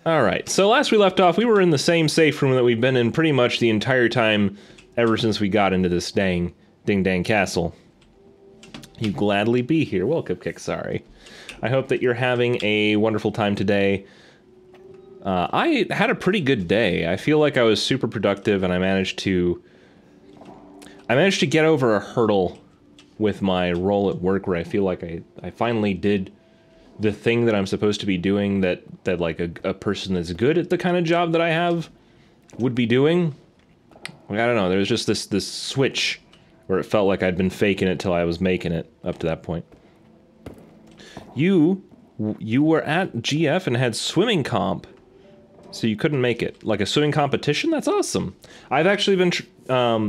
Alright, so last we left off, we were in the same safe room that we've been in pretty much the entire time ever since we got into this ding-dang castle. You gladly be here. Welcome, Kicksari. I hope that you're having a wonderful time today. I had a pretty good day. I feel like I was super productive, and I managed to get over a hurdle with my role at work where I feel like I finally did the thing that I'm supposed to be doing that like a person that's good at the kind of job that I have would be doing. Like, I don't know, there was just this switch where it felt like I'd been faking it till I was making it up to that point. You were at GF and had swimming comp, so you couldn't make it. Like a swimming competition? That's awesome. I've actually been,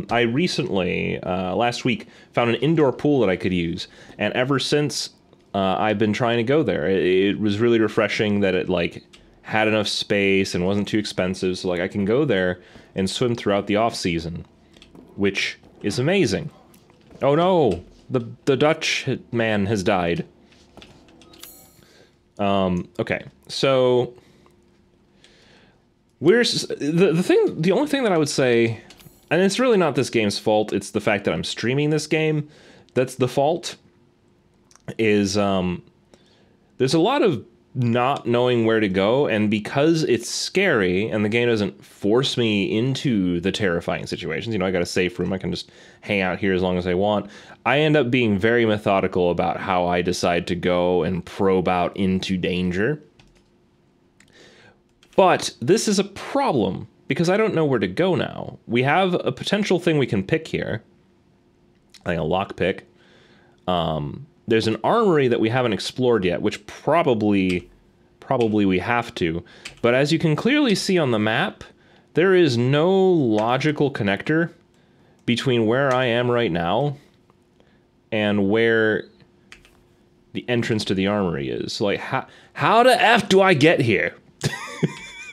I recently, last week, found an indoor pool that I could use, and ever since, I've been trying to go there. It was really refreshing that it, like, had enough space and wasn't too expensive, so, like, I can go there and swim throughout the off-season, which is amazing. Oh no! The Dutch man has died. Okay, so the only thing that I would say, and it's really not this game's fault, it's the fact that I'm streaming this game that's the fault, is there's a lot of not knowing where to go, and because it's scary and the game doesn't force me into the terrifying situations, you know, I got a safe room, I can just hang out here as long as I want, I end up being very methodical about how I decide to go and probe out into danger. But this is a problem, because I don't know where to go now. We have a potential thing we can pick here, like a lockpick. There's an armory that we haven't explored yet, which probably we have to. But as you can clearly see on the map, there is no logical connector between where I am right now and where the entrance to the armory is. So, like, how the F do I get here?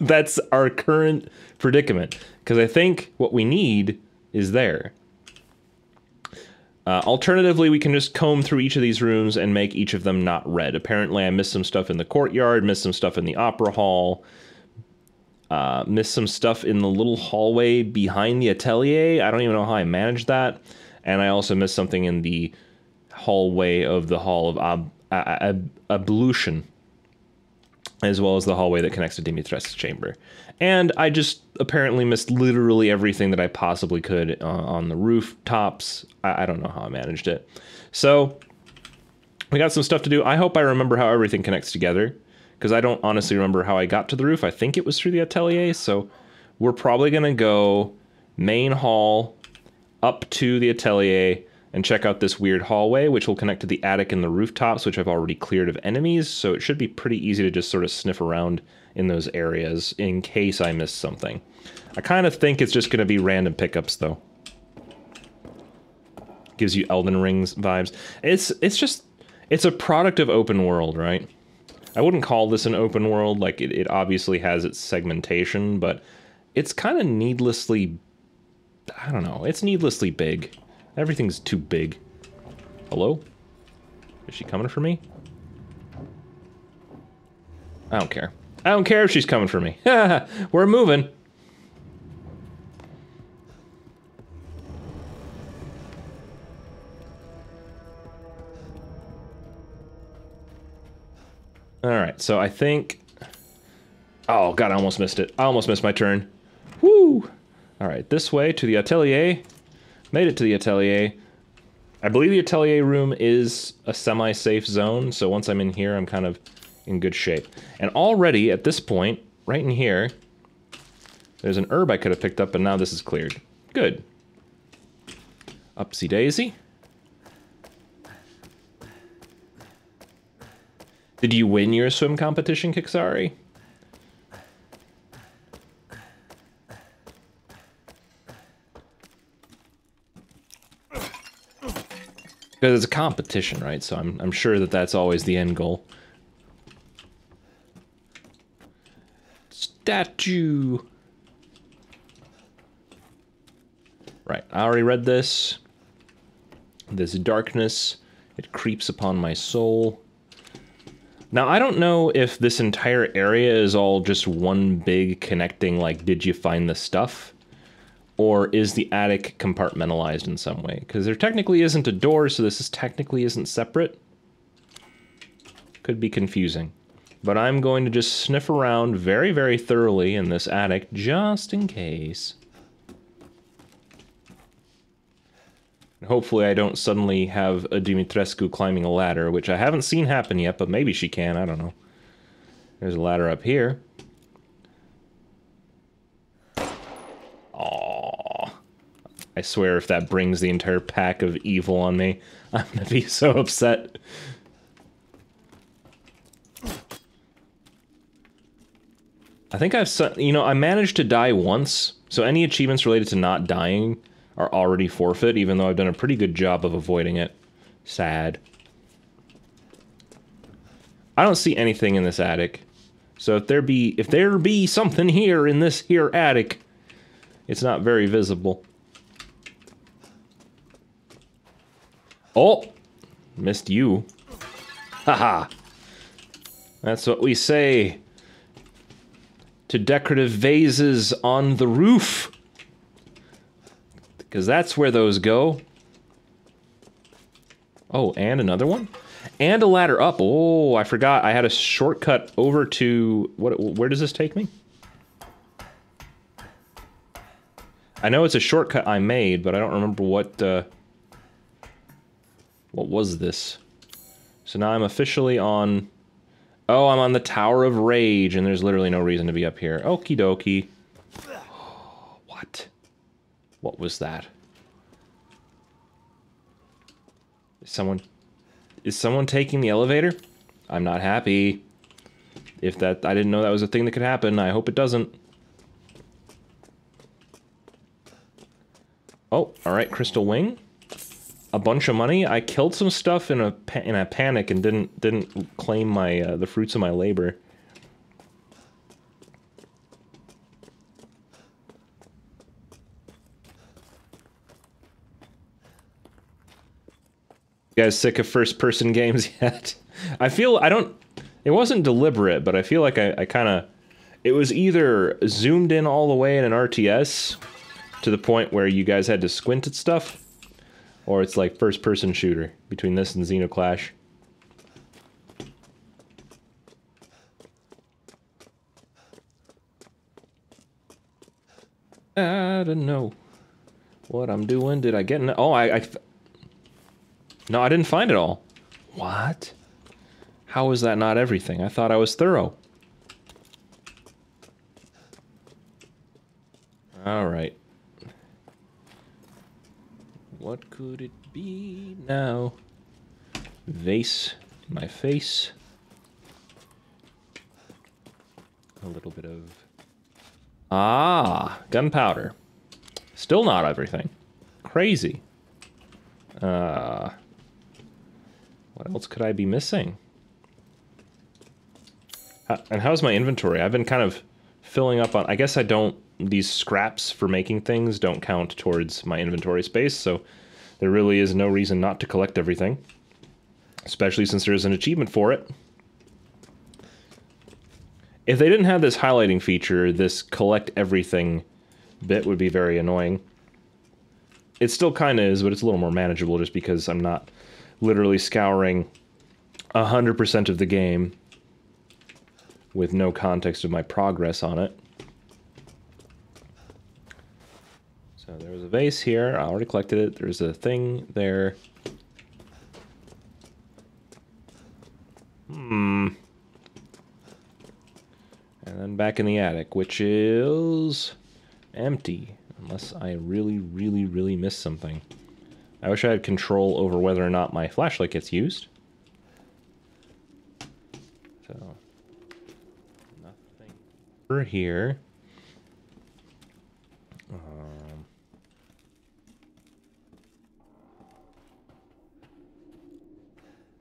That's our current predicament, because I think what we need is there. Alternatively, we can just comb through each of these rooms and make each of them not red. Apparently, I missed some stuff in the courtyard, missed some stuff in the opera hall, missed some stuff in the little hallway behind the atelier. I don't even know how I managed that. And I also missed something in the hallway of the Hall of Ablution, as well as the hallway that connects to Dimitrescu's chamber. And I just apparently missed literally everything that I possibly could on the rooftops. I don't know how I managed it. So, we got some stuff to do. I hope I remember how everything connects together, because I don't honestly remember how I got to the roof. I think it was through the atelier, so we're probably going to go main hall, up to the atelier, and check out this weird hallway, which will connect to the attic and the rooftops, which I've already cleared of enemies, so it should be pretty easy to just sort of sniff around in those areas in case I miss something. I kind of think it's just going to be random pickups, though. Gives you Elden Rings vibes. It's a product of open world, right? I wouldn't call this an open world, like it obviously has its segmentation, but it's kind of needlessly, I don't know, it's needlessly big. Everything's too big. Hello? Is she coming for me? I don't care. I don't care if she's coming for me. We're moving. Alright, so I think... Oh, God, I almost missed it. I almost missed my turn. Woo! Alright, this way to the atelier. Made it to the atelier. I believe the atelier room is a semi-safe zone, so once I'm in here, I'm kind of in good shape. And already, at this point, right in here, there's an herb I could have picked up, but now this is cleared. Good. Upsy daisy. Did you win your swim competition, Kicksari? Because it's a competition, right? So I'm sure that that's always the end goal. Statue. Right, I already read this. This darkness, it creeps upon my soul. Now, I don't know if this entire area is all just one big connecting, like, did you find the stuff? Or is the attic compartmentalized in some way? Because there technically isn't a door, so this technically isn't separate. Could be confusing. But I'm going to just sniff around very, very thoroughly in this attic, just in case. Hopefully I don't suddenly have a Dimitrescu climbing a ladder, which I haven't seen happen yet, but maybe she can, I don't know. There's a ladder up here. Aww. I swear if that brings the entire pack of evil on me, I'm gonna be so upset. I think I managed to die once, so any achievements related to not dying are already forfeit, even though I've done a pretty good job of avoiding it. Sad. I don't see anything in this attic. So if there be something here in this here attic, it's not very visible. Oh! Missed you. Haha. That's what we say to decorative vases on the roof. Because that's where those go. Oh, and another one? And a ladder up. Oh, I forgot. I had a shortcut over to... Where does this take me? I know it's a shortcut I made, but I don't remember what was this? So now I'm officially on... Oh, I'm on the Tower of Rage, and there's literally no reason to be up here. Okie dokie. What? What was that? Is someone taking the elevator? I'm not happy. I didn't know that was a thing that could happen. I hope it doesn't. Oh, alright, Crystal Wing. A bunch of money. I killed some stuff in a panic and didn't claim my the fruits of my labor. You guys sick of first-person games yet? It wasn't deliberate, but I feel like I kind of... It was either zoomed in all the way in an RTS, to the point where you guys had to squint at stuff, or it's like first-person shooter, between this and Xenoclash. I don't know what I'm doing. Did I get in? Oh, no, I didn't find it all. What? How is that not everything? I thought I was thorough. Alright. What could it be now? Vase in my face. A little bit of... Ah! Gunpowder. Still not everything. Crazy. What else could I be missing? And how's my inventory? I've been kind of filling up on... I guess I don't... These scraps for making things don't count towards my inventory space, so there really is no reason not to collect everything. Especially since there's an achievement for it. If they didn't have this highlighting feature, this collect everything bit would be very annoying. It still kind of is, but it's a little more manageable just because I'm not literally scouring 100% of the game with no context of my progress on it. So there was a vase here. I already collected it. There's a thing there. And then back in the attic, which is empty. Unless I really, really, really missed something. I wish I had control over whether or not my flashlight gets used. So, nothing over here.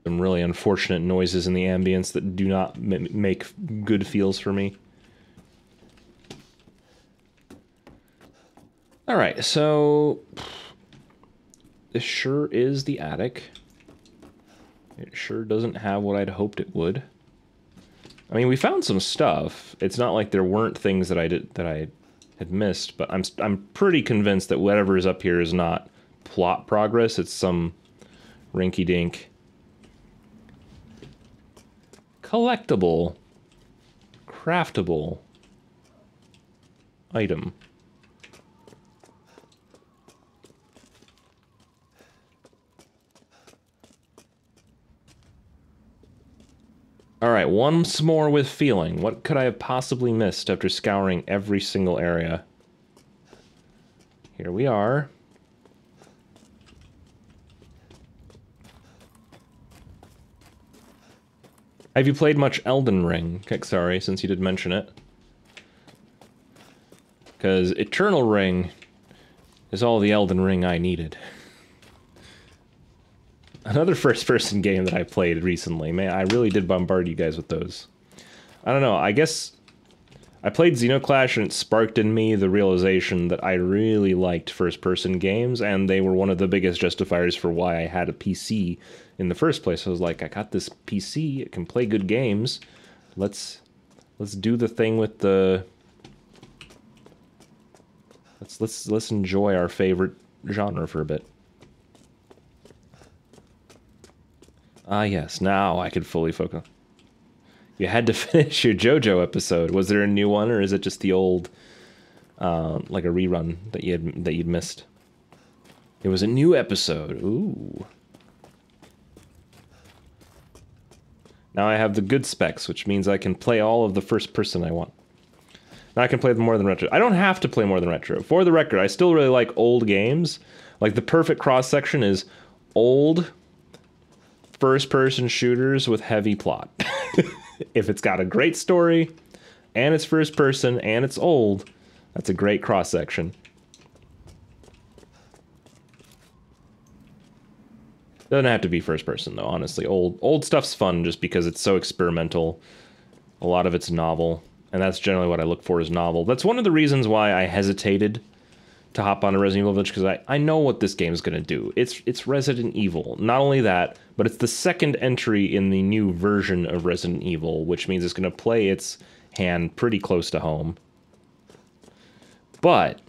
Some really unfortunate noises in the ambience that do not make good feels for me. Alright, so... This sure is the attic. It sure doesn't have what I'd hoped it would. I mean, we found some stuff. It's not like there weren't things that I had missed, but I'm pretty convinced that whatever is up here is not plot progress. It's some rinky-dink collectible, craftable item. All right, once more with feeling. What could I have possibly missed after scouring every single area? Here we are. Have you played much Elden Ring, Kexari, since you did mention it? Because Eternal Ring is all the Elden Ring I needed. Another first-person game that I played recently. Man, I really did bombard you guys with those. I don't know, I guess I played Xenoclash and it sparked in me the realization that I really liked first-person games, and they were one of the biggest justifiers for why I had a PC in the first place. I was like, I got this PC, it can play good games. Let's do the thing with the... Let's enjoy our favorite genre for a bit. Ah, yes, now I could fully focus. You had to finish your JoJo episode. Was there a new one, or is it just the old, like a rerun that you'd missed? It was a new episode. Ooh. Now I have the good specs, which means I can play all of the first person I want. Now I can play more than retro. I don't have to play more than retro. For the record, I still really like old games. Like, the perfect cross-section is old first-person shooters with heavy plot. If it's got a great story, and it's first-person, and it's old, that's a great cross-section. Doesn't have to be first-person, though, honestly. Old stuff's fun just because it's so experimental. A lot of it's novel, and that's generally what I look for is novel. That's one of the reasons why I hesitated to hop on a Resident Evil Village, because I know what this game is going to do. It's Resident Evil. Not only that, but it's the second entry in the new version of Resident Evil, which means it's going to play its hand pretty close to home. But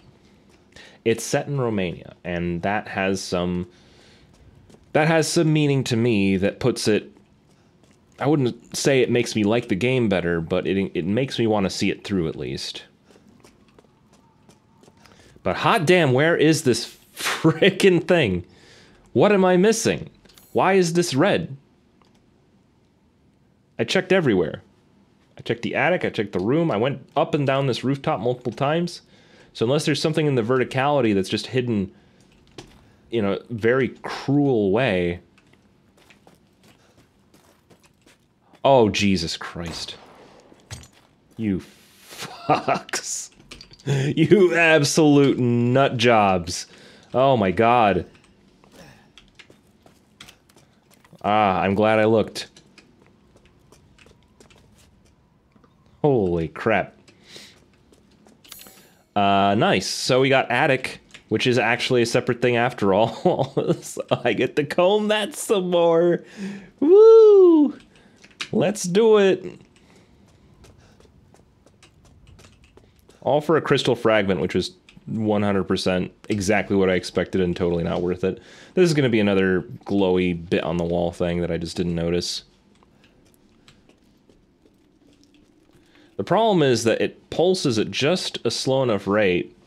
it's set in Romania, and that has some meaning to me that puts it... I wouldn't say it makes me like the game better, but it makes me want to see it through at least. But hot damn, where is this frickin' thing? What am I missing? Why is this red? I checked everywhere. I checked the attic, I checked the room, I went up and down this rooftop multiple times. So unless there's something in the verticality that's just hidden in a very cruel way... Oh, Jesus Christ. You fucks. You absolute nut jobs. Oh my god. Ah, I'm glad I looked. Holy crap. Nice. So we got attic, which is actually a separate thing after all. So I get to comb that some more. Woo! Let's do it. All for a crystal fragment, which was 100% exactly what I expected and totally not worth it. This is going to be another glowy bit on the wall thing that I just didn't notice. The problem is that it pulses at just a slow enough rate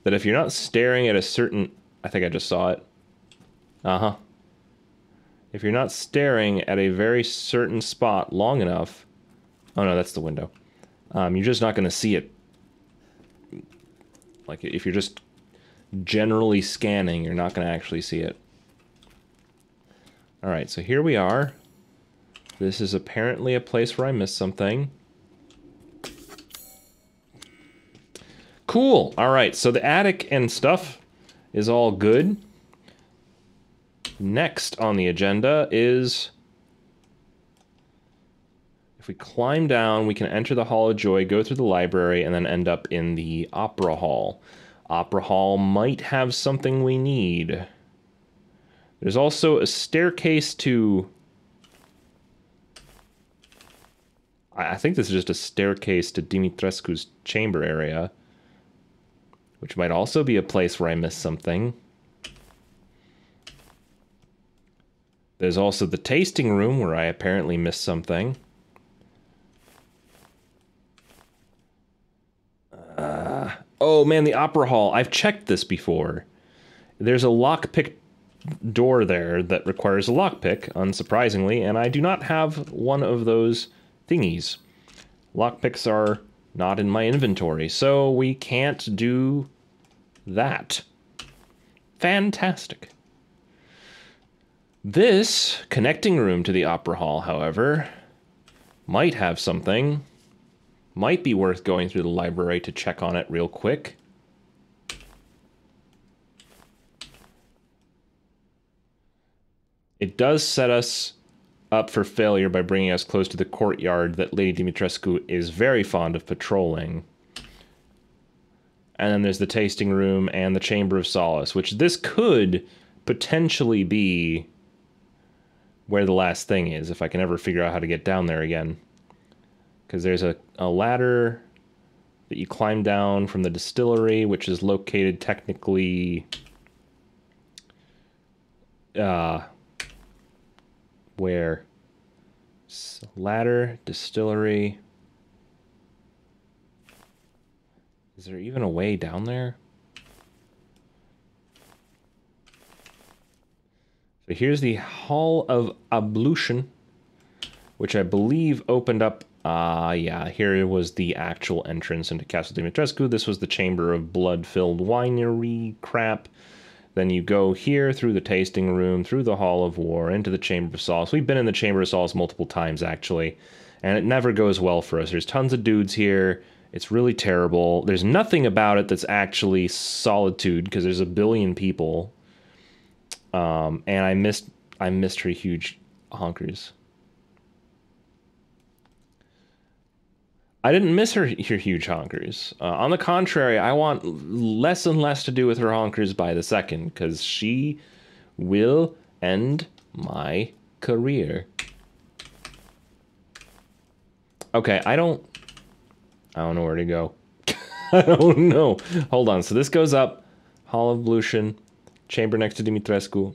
that if you're not staring at a certain... I think I just saw it. Uh-huh. If you're not staring at a very certain spot long enough... Oh no, that's the window. You're just not going to see it. Like, if you're just generally scanning, you're not going to actually see it. Alright, so here we are. This is apparently a place where I missed something. Cool! Alright, so the attic and stuff is all good. Next on the agenda is... If we climb down, we can enter the Hall of Joy, go through the library, and then end up in the Opera Hall. Opera Hall might have something we need. There's also a staircase to I think this is just a staircase to Dimitrescu's chamber area, which might also be a place where I missed something. There's also the tasting room where I apparently missed something. Oh man, the opera hall. I've checked this before. There's a lockpick door there that requires a lockpick, unsurprisingly, and I do not have one of those thingies. Lockpicks are not in my inventory, so we can't do that. Fantastic. This connecting room to the opera hall, however, might have something. Might be worth going through the library to check on it real quick. It does set us up for failure by bringing us close to the courtyard that Lady Dimitrescu is very fond of patrolling. And then there's the tasting room and the Chamber of Solace, which this could potentially be where the last thing is, if I can ever figure out how to get down there again. Because there's a ladder that you climb down from the distillery, which is located technically... where? Ladder, distillery... Is there even a way down there? So here's the Hall of Ablution, which I believe opened up... yeah, here was the actual entrance into Castle Dimitrescu. This was the Chamber of Blood-Filled Winery crap. Then you go here through the tasting room, through the Hall of War, into the Chamber of Solace. We've been in the Chamber of Solace multiple times, actually, and it never goes well for us. There's tons of dudes here. It's really terrible. There's nothing about it that's actually solitude, because there's a billion people. And I missed her huge honkers. I didn't miss her huge honkers. On the contrary, I want less and less to do with her honkers by the second, because she will end my career. Okay, I don't know where to go. I don't know. Hold on. So this goes up. Hall of Ablution. Chamber next to Dimitrescu.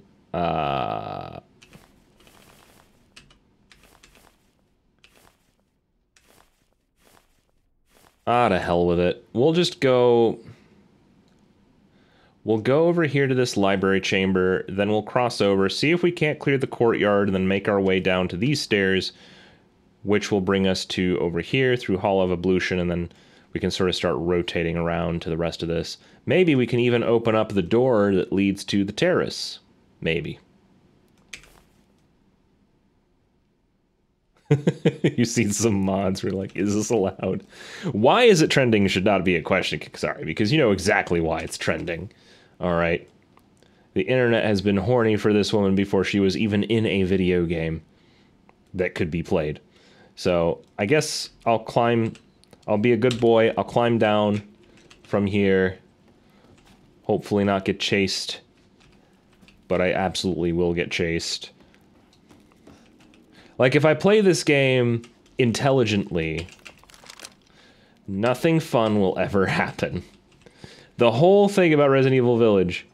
To hell with it. We'll just go... We'll go over here to this library chamber, then we'll cross over, see if we can't clear the courtyard, and then make our way down to these stairs, which will bring us to over here through Hall of Ablution, and then we can sort of start rotating around to the rest of this. Maybe we can even open up the door that leads to the terrace. Maybe. You've seen some mods where like, is this allowed? Why is it trending should not be a question, sorry, because you know exactly why it's trending. Alright. The internet has been horny for this woman before she was even in a video game that could be played. So, I guess I'll be a good boy, I'll climb down from here. Hopefully not get chased. But I absolutely will get chased. Like, if I play this game intelligently, nothing fun will ever happen. The whole thing about Resident Evil Village,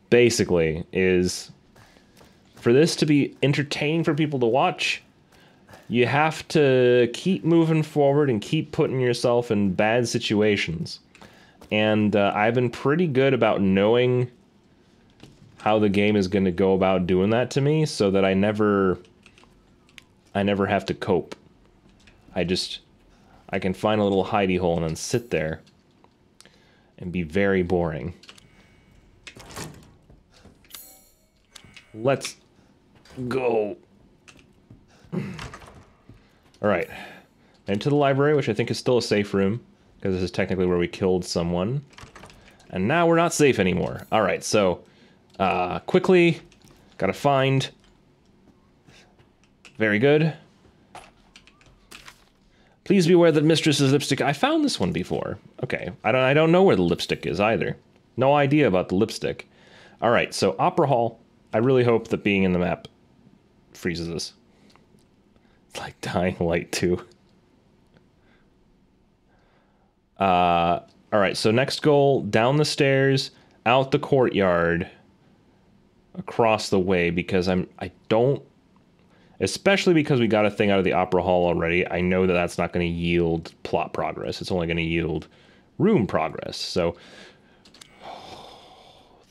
basically, is for this to be entertaining for people to watch, you have to keep moving forward and keep putting yourself in bad situations. And I've been pretty good about knowing how the game is going to go about doing that to me, so that I never have to cope. I can find a little hidey hole and then sit there and be very boring. Let's go. Alright. Into the library, which I think is still a safe room, because this is technically where we killed someone. And now we're not safe anymore. Alright, so, quickly, gotta find... Very good. Please be aware that Mistress's lipstick... I found this one before. Okay, I don't know where the lipstick is either. No idea about the lipstick. Alright, so Opera Hall. I really hope that being in the map freezes us. It's like Dying Light 2. All right, so next goal, down the stairs, out the courtyard, across the way, because I don't, especially because we got a thing out of the opera hall already, I know that that's not going to yield plot progress. It's only going to yield room progress. So,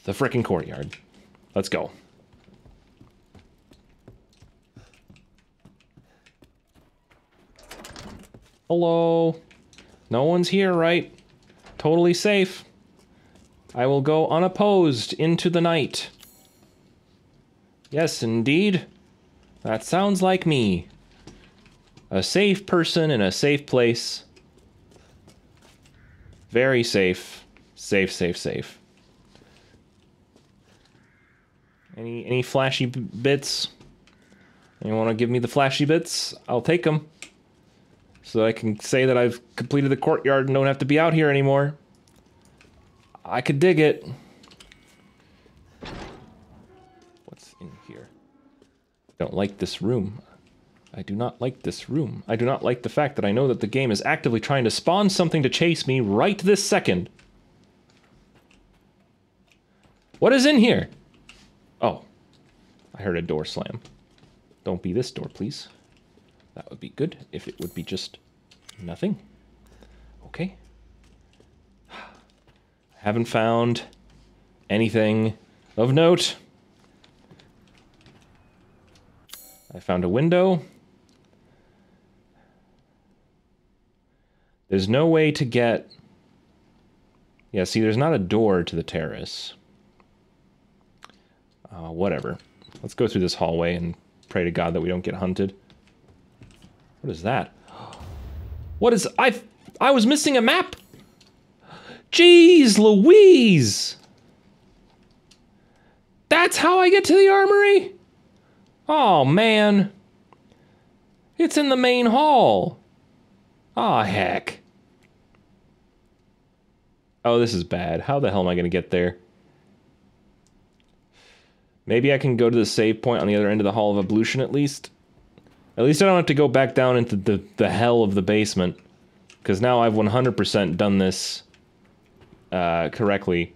the frickin' courtyard. Let's go. Hello? No one's here, right? Totally safe. I will go unopposed into the night. Yes, indeed. That sounds like me. A safe person in a safe place. Very safe. Safe, safe, safe. Any flashy bits? You want to give me the flashy bits? I'll take them. So I can say that I've completed the courtyard and don't have to be out here anymore. I could dig it. What's in here? I don't like this room. I do not like this room. I do not like the fact that I know that the game is actively trying to spawn something to chase me right this second. What is in here? Oh, I heard a door slam. Don't be this door, please. That would be good if it would be just nothing. Okay. Haven't found anything of note. I found a window. There's no way to get... Yeah, see, there's not a door to the terrace. Whatever. Let's go through this hallway and pray to God that we don't get hunted. What is that? What is... I was missing a map! Jeez Louise! That's how I get to the armory? Oh, man. It's in the main hall. Aw, heck. Oh, this is bad. How the hell am I gonna get there? Maybe I can go to the save point on the other end of the Hall of Ablution at least? At least I don't have to go back down into the hell of the basement. Because now I've 100% done this correctly.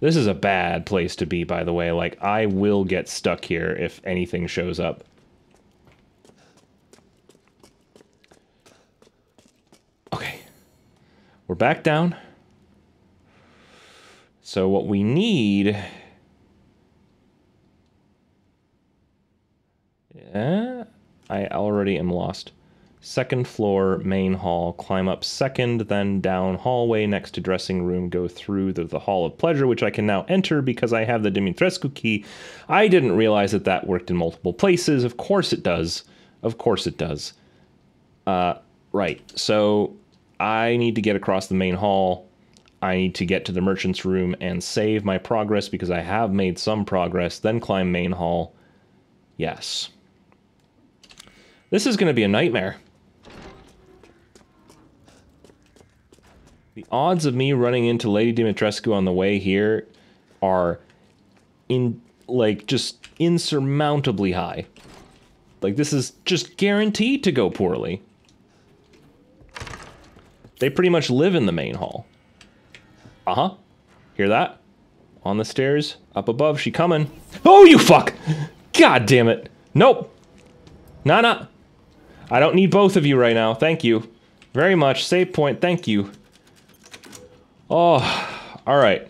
This is a bad place to be, by the way. Like, I will get stuck here if anything shows up. Okay. We're back down. So what we need... Yeah, I already am lost. Second floor, main hall, climb up second, then down hallway next to dressing room, go through the Hall of Pleasure, which I can now enter because I have the Dimitrescu key. I didn't realize that that worked in multiple places. Of course it does. Of course it does. Right, so I need to get across the main hall. I need to get to the merchant's room and save my progress because I have made some progress, then climb main hall. Yes. This is going to be a nightmare. The odds of me running into Lady Dimitrescu on the way here are just insurmountably high. Like, this is just guaranteed to go poorly. They pretty much live in the main hall. Uh-huh. Hear that? On the stairs, up above, she coming. Oh, you fuck! God damn it. Nope. Nah. I don't need both of you right now. Thank you. Very much. Save point. Thank you. Oh, all right.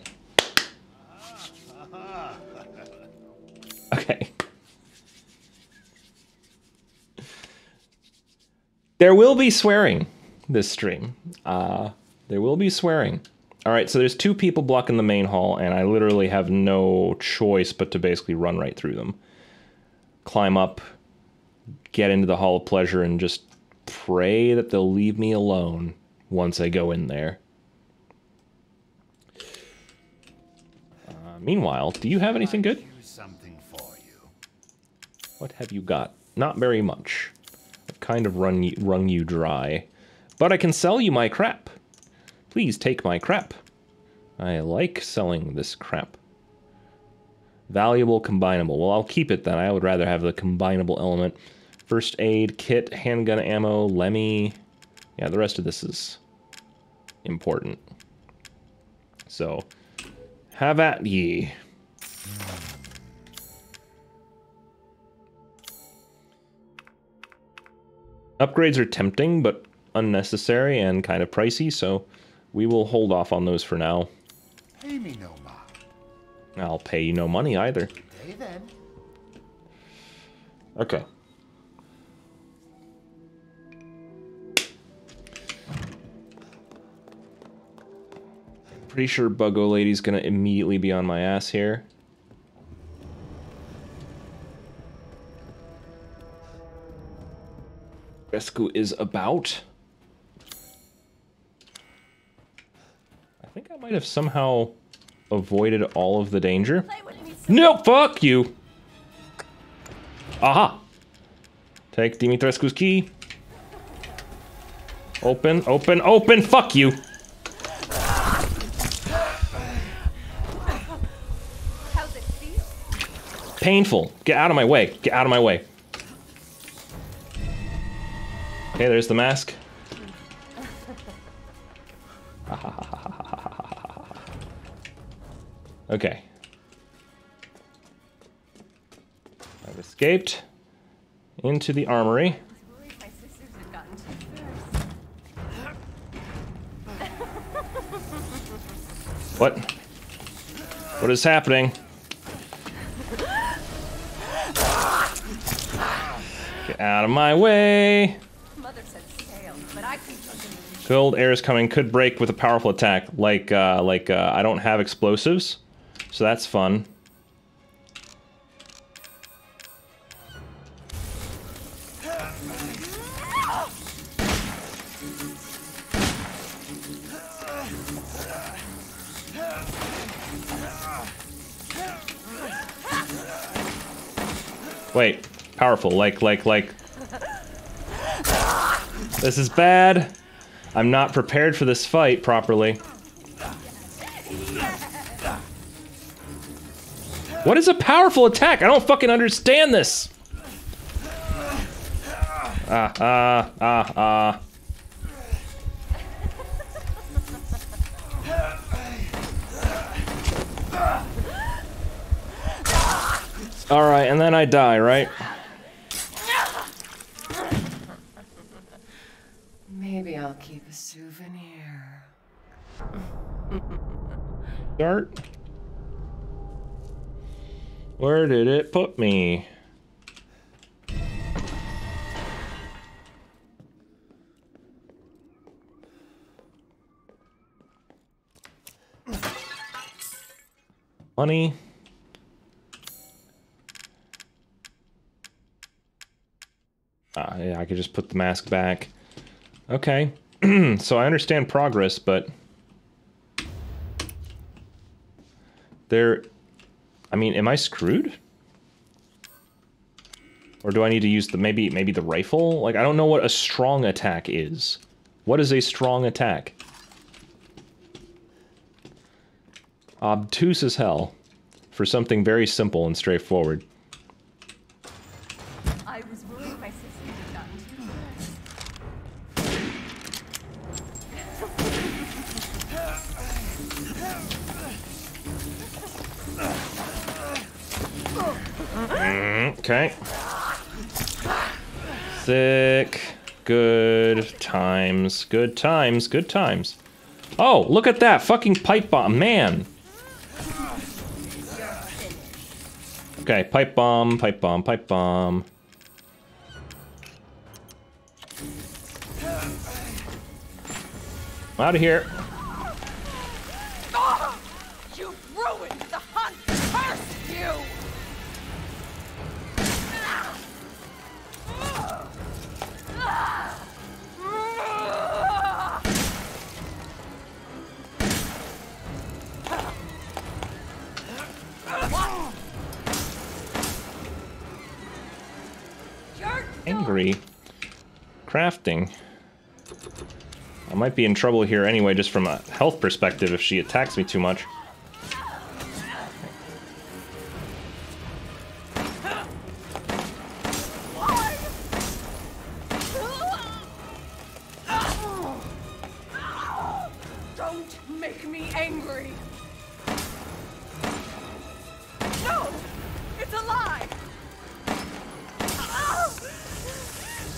Okay. There will be swearing this stream. There will be swearing. All right, so there's two people blocking the main hall, and I literally have no choice but to basically run right through them. Climb up, get into the Hall of Pleasure, and just pray that they'll leave me alone once I go in there. Meanwhile, do you have anything good? What have you got? Not very much. I've kind of wrung you dry. But I can sell you my crap. Please take my crap. I like selling this crap. Valuable combinable. Well, I'll keep it then. I would rather have the combinable element. First aid kit, handgun ammo, Lemmy. Yeah, the rest of this is important. So, have at ye. Upgrades are tempting, but unnecessary and kind of pricey, so we will hold off on those for now. Pay me no mind. I'll pay you no money either. Pay then. Okay. Pretty sure Buggo Lady's gonna immediately be on my ass here. Rescue is about. I think I might have somehow avoided all of the danger. No, fuck you! Aha! Take Dimitrescu's key. Open, open, open! Fuck you! How's it feel? Painful. Get out of my way. Get out of my way. Okay, there's the mask. Okay. I've escaped into the armory. My sisters have gotten too What? What is happening? Get out of my way. Mother said sail, but I keep looking. Cold air is coming. Could break with a powerful attack. Like I don't have explosives, so that's fun. Wait, powerful, like. This is bad. I'm not prepared for this fight properly. What is a powerful attack? I don't fucking understand this. Alright, and then I die, right? Maybe I'll keep a souvenir. Start. Where did it put me? Money. Yeah, I could just put the mask back. Okay. So I understand progress, but there, I mean, am I screwed? Or do I need to use the maybe the rifle? Like, I don't know what a strong attack is. What is a strong attack? Obtuse as hell for something very simple and straightforward. I was worried my sisters had gotten too Okay. Sick. Good times. Good times. Good times. Oh, look at that. Fucking pipe bomb. Man. Okay, pipe bomb, pipe bomb, pipe bomb. I'm out of here. Oh, you ruined the hunt! Curse you! Angry. Crafting. I might be in trouble here anyway, just from a health perspective, if she attacks me too much. make me angry. No! It's a lie! Oh,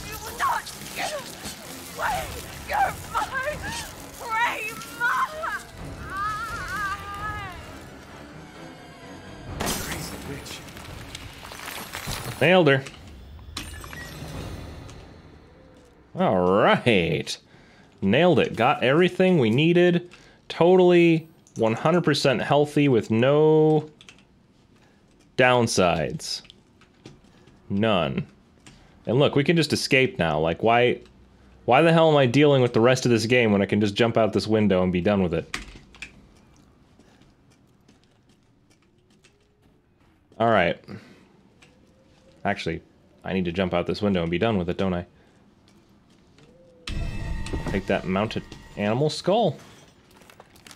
you will not get away! You're my prey! Crazy witch. Nailed her. All right. Nailed it. Got everything we needed. Totally 100% healthy with no downsides. None. And look, we can just escape now. Like, why the hell am I dealing with the rest of this game when I can just jump out this window and be done with it? All right. Actually, I need to jump out this window and be done with it, don't I? Take that mounted animal skull.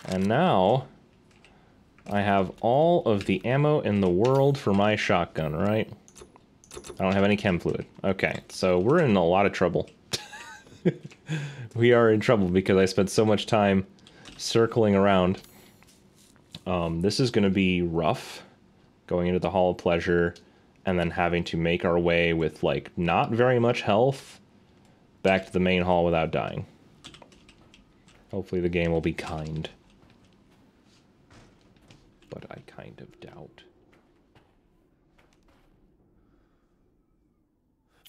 And now I have all of the ammo in the world for my shotgun, right? I don't have any chem fluid. Okay, so we're in a lot of trouble. We are in trouble because I spent so much time circling around. This is going to be rough, going into the Hall of Pleasure, and then having to make our way with, like, not very much health back to the main hall without dying. Hopefully the game will be kind. But I kind of doubt.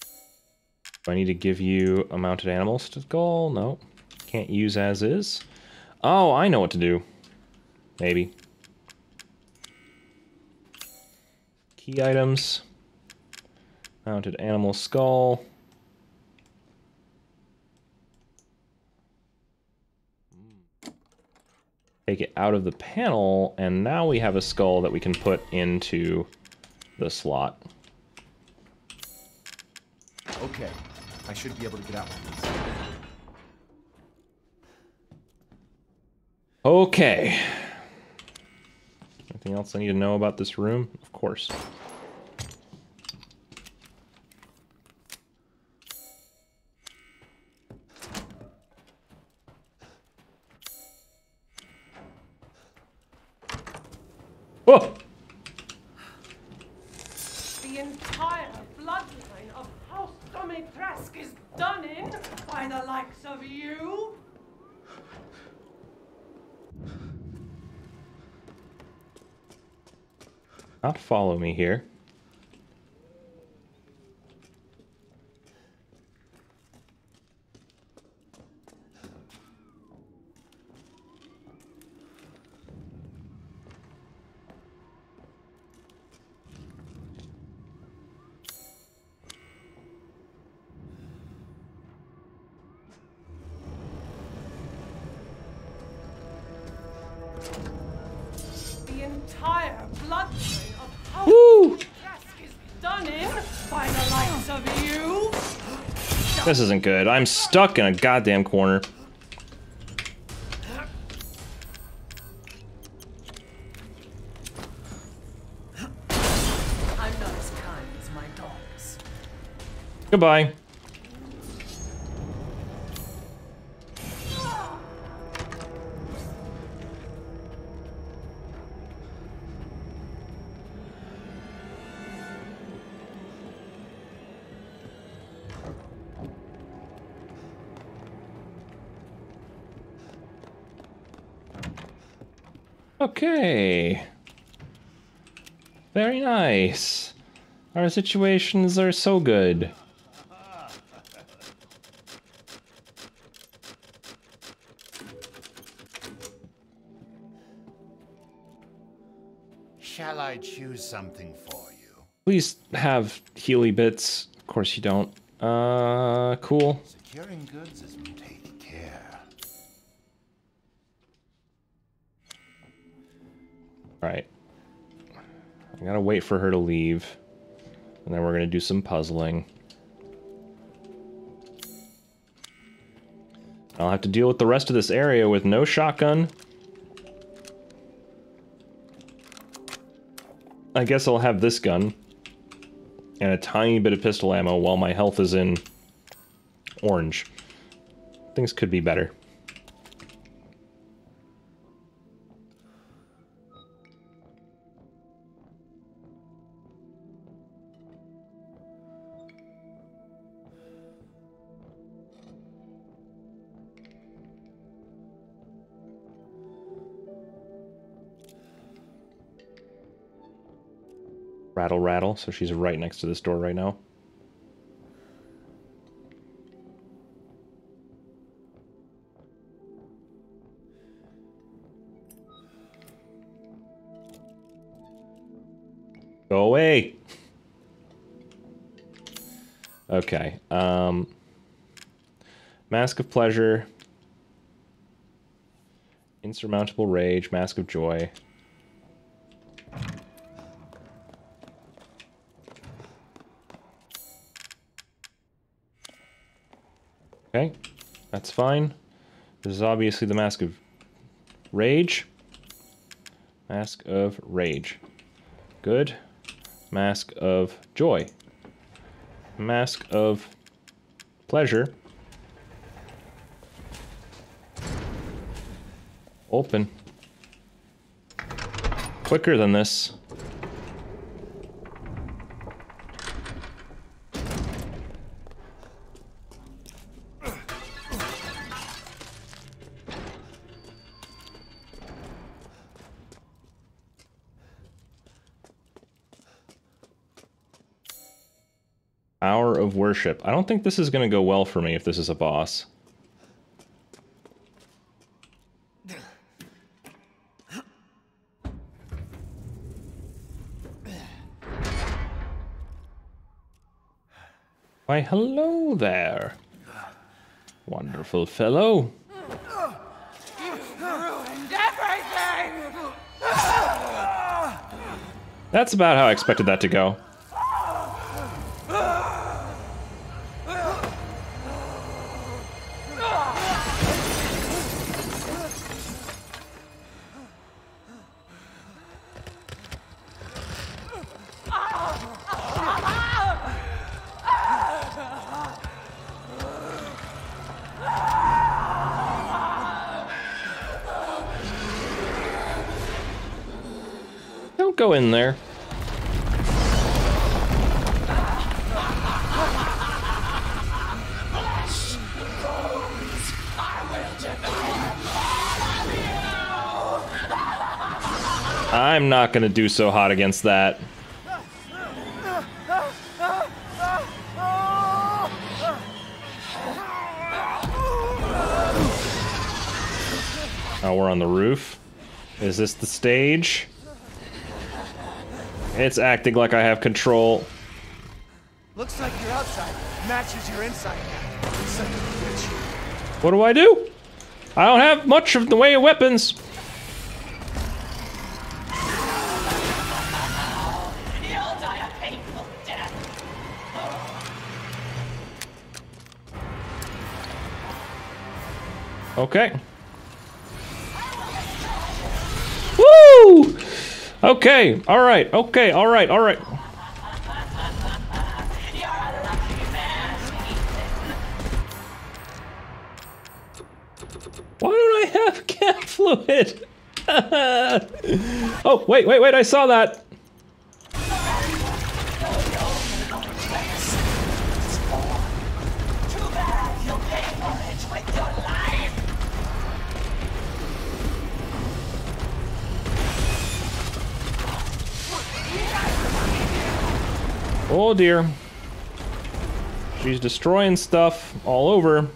Do I need to give you a mounted animal skull? No. Can't use as is. Oh, I know what to do. Maybe. Key items. Mounted animal skull. Take it out of the panel, and now we have a skull that we can put into the slot. Okay, I should be able to get out with these. Okay. Anything else I need to know about this room? Of course. Whoa! The entire bloodline of House Dimitrescu is done in by the likes of you. Not follow me here. The entire bloodline of House Woo! Dimitrescu is done in by the likes of you. This isn't good. I'm stuck in a goddamn corner. I'm not as kind as my dogs. Goodbye. Okay. Very nice. Our situations are so good. Shall I choose something for you? Please have Healy bits. Of course you don't. Cool. Securing goods is take care. Right. I gotta wait for her to leave. And then we're gonna do some puzzling. I'll have to deal with the rest of this area with no shotgun. I guess I'll have this gun. And a tiny bit of pistol ammo while my health is in orange. Things could be better. Rattle, rattle. So she's right next to this door right now. Go away. Okay. Mask of pleasure. Insurmountable rage. Mask of joy. Okay. That's fine. This is obviously the mask of rage. Mask of rage. Good. Mask of joy. Mask of pleasure. Open. Quicker than this. Hour of worship. I don't think this is going to go well for me if this is a boss. Why, hello there. Wonderful fellow. You've ruined everything! That's about how I expected that to go. Don't go in there. I'm not gonna do so hot against that. Oh, we're on the roof. Is this the stage? It's acting like I have control. Looks like your outside matches your inside. Son of a bitch. What do I do? I don't have much of the way of weapons. You'll die a painful death. Okay. Woo! Okay, alright, okay, alright, alright. Why don't I have cat fluid? Oh, wait, wait, wait, I saw that. Oh dear. She's destroying stuff all over.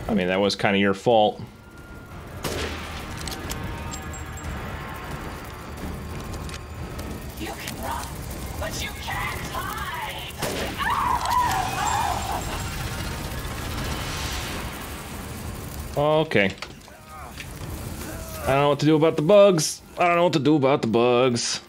I mean, that was kind of your fault. You can run, but you can't hide. Okay. I don't know what to do about the bugs. I don't know what to do about the bugs.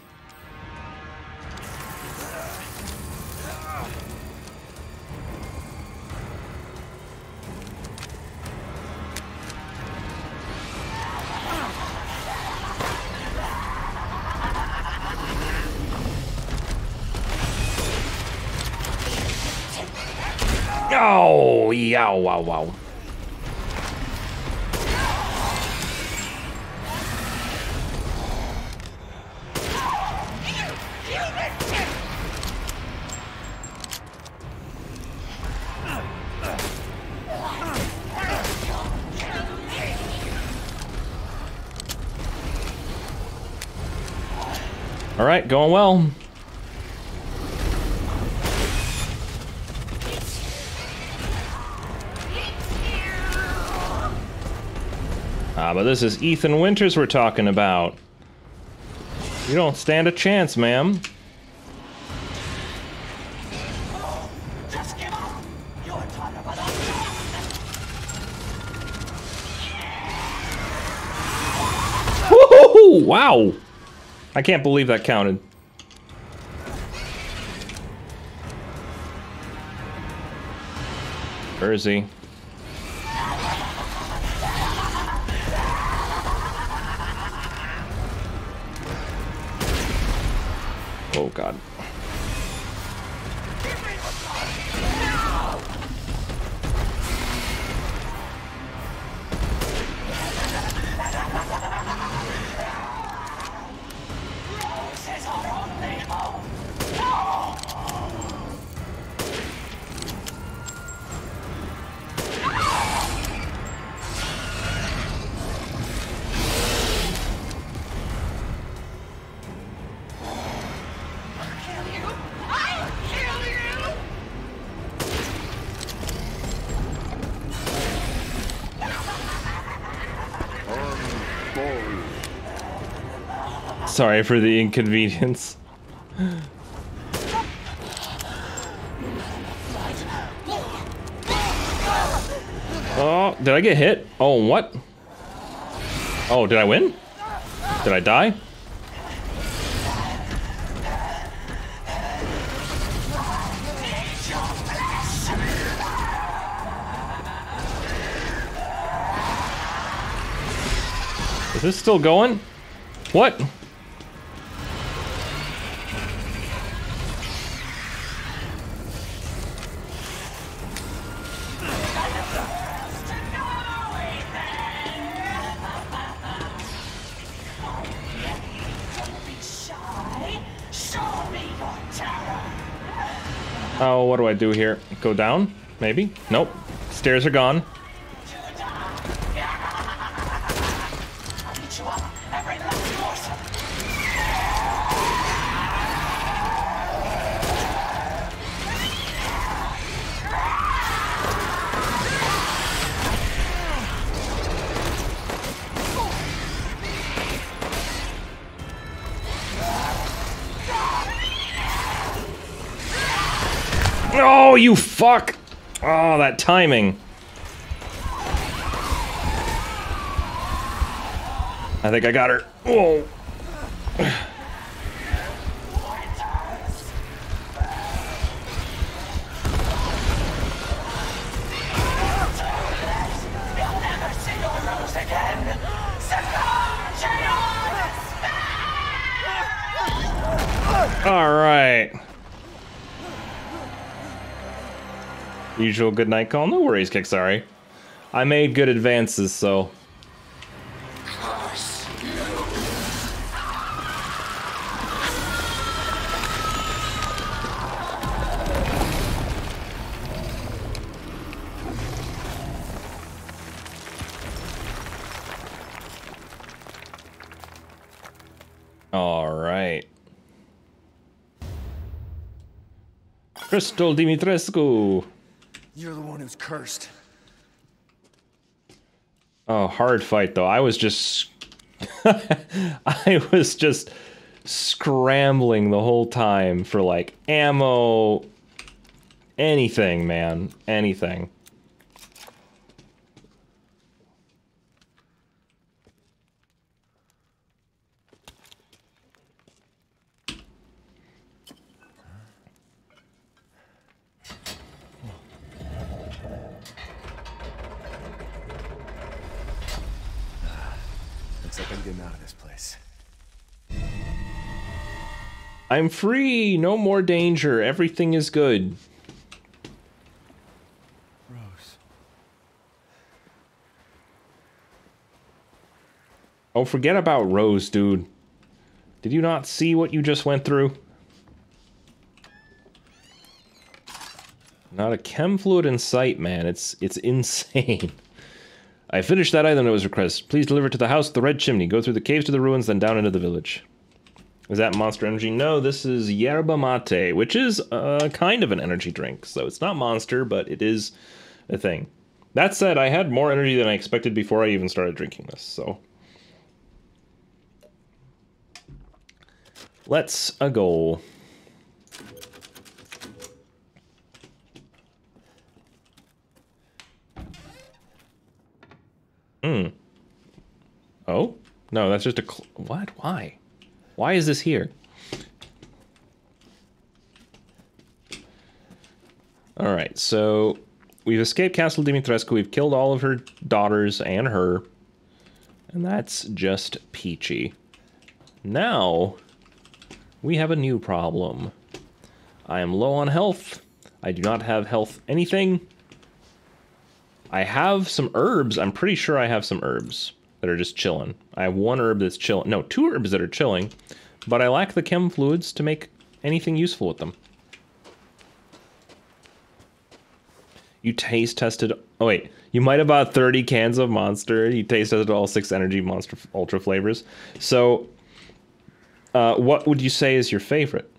Oh, yeah, wow, wow. All right, going well. But this is Ethan Winters we're talking about. You don't stand a chance, ma'am. Just give up. You're tired of it. Woohoo! Wow! I can't believe that counted. Where is he? Oh god. Sorry for the inconvenience. Oh, did I get hit? Oh, what? Oh, did I win? Did I die? Is this still going? What? Oh, what do I do here? Go down? Maybe? Nope. Stairs are gone. Oh, you fuck! Oh, that timing. I think I got her. Whoa. All right. Usual good night call. No worries, Kick. Sorry. I made good advances, so. All right. Castle Dimitrescu. You're the one who's cursed. Oh, hard fight though. I was just I was just scrambling the whole time for like ammo, anything, man, anything. Looks like I'm getting out of this place. I'm free. No more danger. Everything is good. Oh, forget about Rose, dude. Did you not see what you just went through? Not a chem fluid in sight, man. It's insane. I finished that item that was requested. Please deliver it to the house with the red chimney. Go through the caves to the ruins, then down into the village. Is that Monster Energy? No, this is yerba mate, which is kind of an energy drink. So it's not Monster, but it is a thing. That said, I had more energy than I expected before I even started drinking this, so... Let's go. Oh? No, that's just a... What? Why? Why is this here? Alright, so... We've escaped Castle Dimitrescu, we've killed all of her daughters and her. And that's just peachy. Now... We have a new problem. I am low on health. I do not have health anything. I have some herbs. I'm pretty sure I have some herbs that are just chilling. I have one herb that's chilling. No, two herbs that are chilling. But I lack the chem fluids to make anything useful with them. You taste tested... Oh, wait. You might have bought 30 cans of Monster. You taste tested all 6 energy Monster Ultra flavors. So... what would you say is your favorite?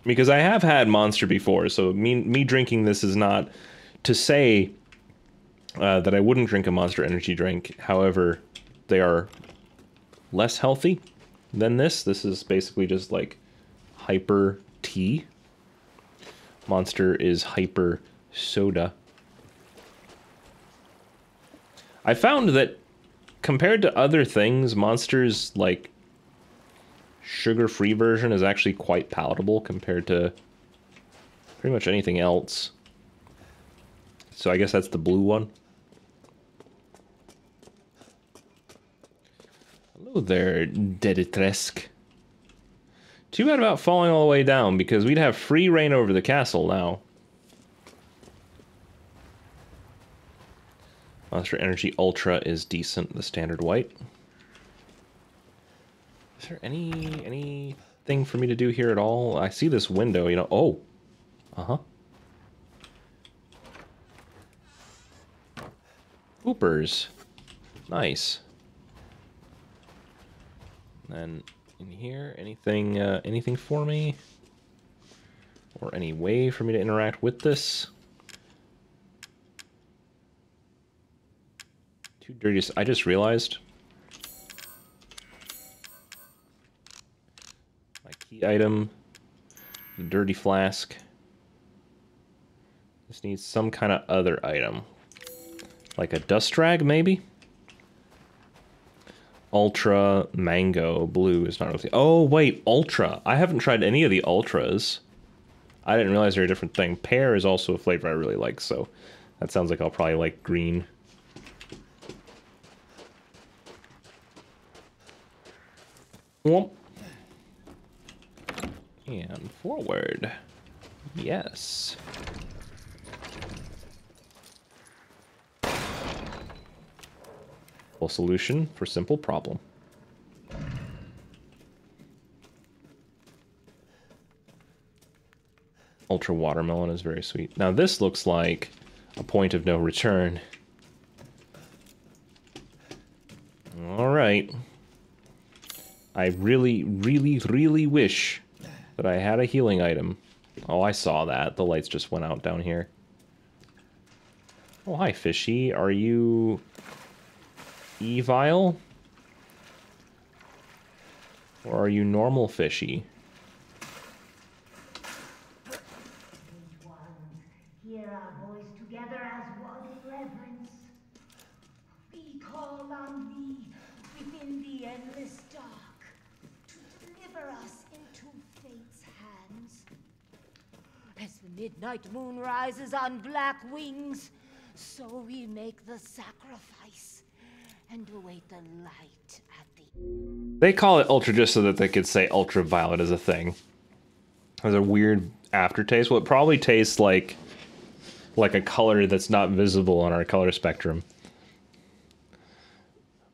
Because I have had Monster before, so me drinking this is not to say that I wouldn't drink a Monster Energy drink. However, they are less healthy than this. This is basically just like hyper tea. Monster is hyper soda. I found that compared to other things, Monster's, like, sugar-free version is actually quite palatable compared to pretty much anything else. So I guess that's the blue one. Hello there, Dimitrescu. Too bad about falling all the way down, because we'd have free reign over the castle now. Monster Energy Ultra is decent, the standard white. Is there anything for me to do here at all? I see this window, you know. Oh! Uh-huh. Hoopers. Nice. And then in here, anything for me? Or any way for me to interact with this? Too dirty. I just realized my key item, the dirty flask. This needs some kind of other item, like a dust rag, maybe. Ultra mango blue is not really. Oh wait, ultra. I haven't tried any of the ultras. I didn't realize they're a different thing. Pear is also a flavor I really like, so that sounds like I'll probably like green. Whoop. And forward. Yes. Full solution for simple problem. Ultra watermelon is very sweet. Now this looks like a point of no return. Alright. I really, really, really wish that I had a healing item. Oh, I saw that. The lights just went out down here. Oh, hi, fishy. Are you evil? Or are you normal fishy? Hear our voice together as one in reverence. We call on thee within the endless dark to deliver us into fate's hands. As the midnight moon rises on black wings, so we make the sacrifice and await the light at the... They call it ultra just so that they could say ultraviolet as a thing. It has a weird aftertaste. Well, it probably tastes like a color that's not visible on our color spectrum.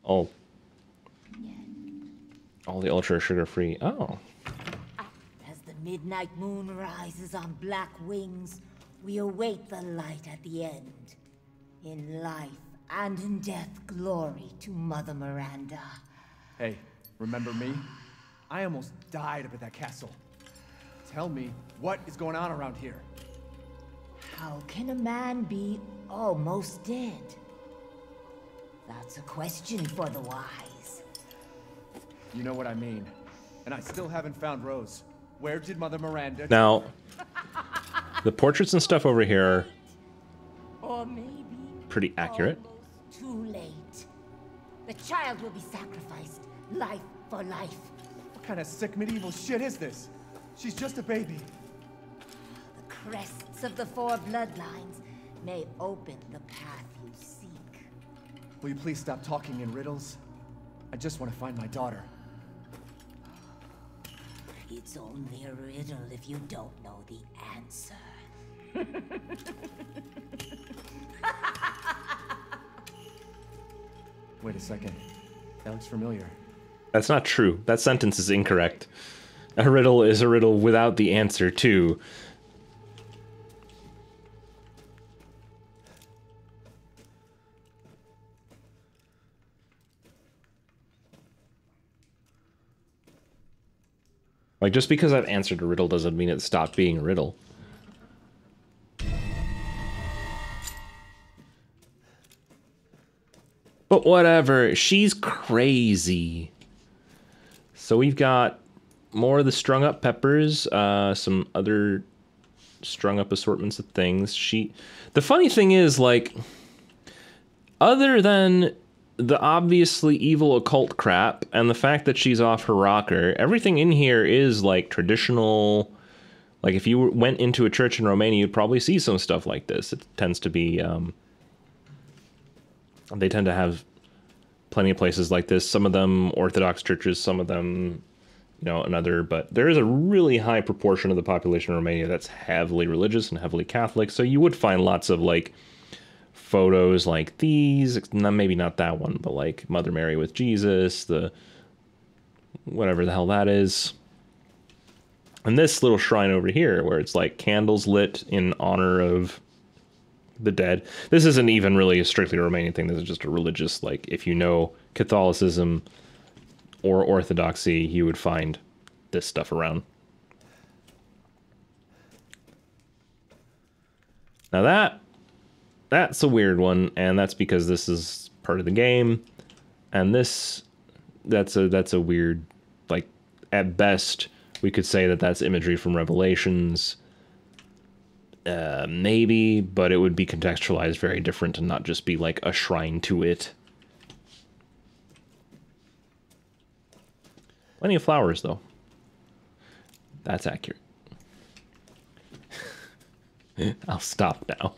Oh. All the ultra sugar free. Oh. As the midnight moon rises on black wings, we await the light at the end. In life and in death, glory to Mother Miranda. Hey, remember me? I almost died up at that castle. Tell me, what is going on around here? How can a man be almost dead? That's a question for the wise. You know what I mean. And I still haven't found Rose. Where did Mother Miranda... Now, the portraits and stuff over here Or maybe pretty accurate. almost too late. The child will be sacrificed, life for life. What kind of sick medieval shit is this? She's just a baby. The crests of the four bloodlines may open the path you seek. Will you please stop talking in riddles? I just want to find my daughter. It's only a riddle if you don't know the answer. Wait a second. That looks familiar. That's not true. That sentence is incorrect. A riddle is a riddle without the answer, too. Like, just because I've answered a riddle doesn't mean it stopped being a riddle. But whatever, she's crazy. So we've got more of the strung up peppers, some other strung up assortments of things. The funny thing is, like, other than the obviously evil occult crap and the fact that she's off her rocker, everything in here is like traditional. Like, if you went into a church in Romania, you'd probably see some stuff like this. It tends to be, they tend to have plenty of places like this. Some of them Orthodox churches, some of them, you know, another. But there is a really high proportion of the population in Romania that's heavily religious and heavily Catholic. So you would find lots of, like, photos like these. Maybe not that one, but like Mother Mary with Jesus, the whatever the hell that is. And this little shrine over here where it's like candles lit in honor of the dead. This isn't even really a strictly Romanian thing. This is just a religious, like, if you know Catholicism or Orthodoxy, you would find this stuff around. Now that's a weird one, and that's because this is part of the game, and that's a weird, like, at best we could say that that's imagery from Revelations. Maybe, but it would be contextualized very different and not just be like a shrine to it. Plenty of flowers, though. That's accurate. I'll stop now.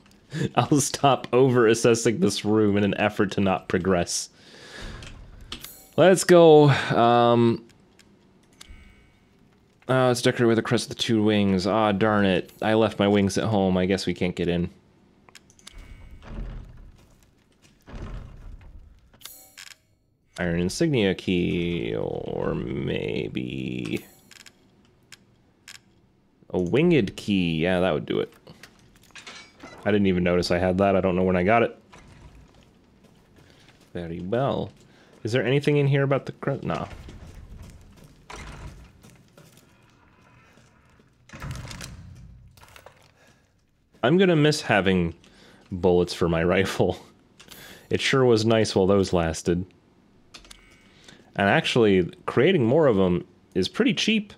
I'll stop over-assessing this room in an effort to not progress. Let's go. Oh, it's decorated with a crest of the two wings. Ah, darn it. I left my wings at home. I guess we can't get in. Iron insignia key, or maybe a winged key. Yeah, that would do it. I didn't even notice I had that. I don't know when I got it. Very well. Is there anything in here about the crest? No. I'm gonna miss having bullets for my rifle. It sure was nice while those lasted. And actually, creating more of them is pretty cheap.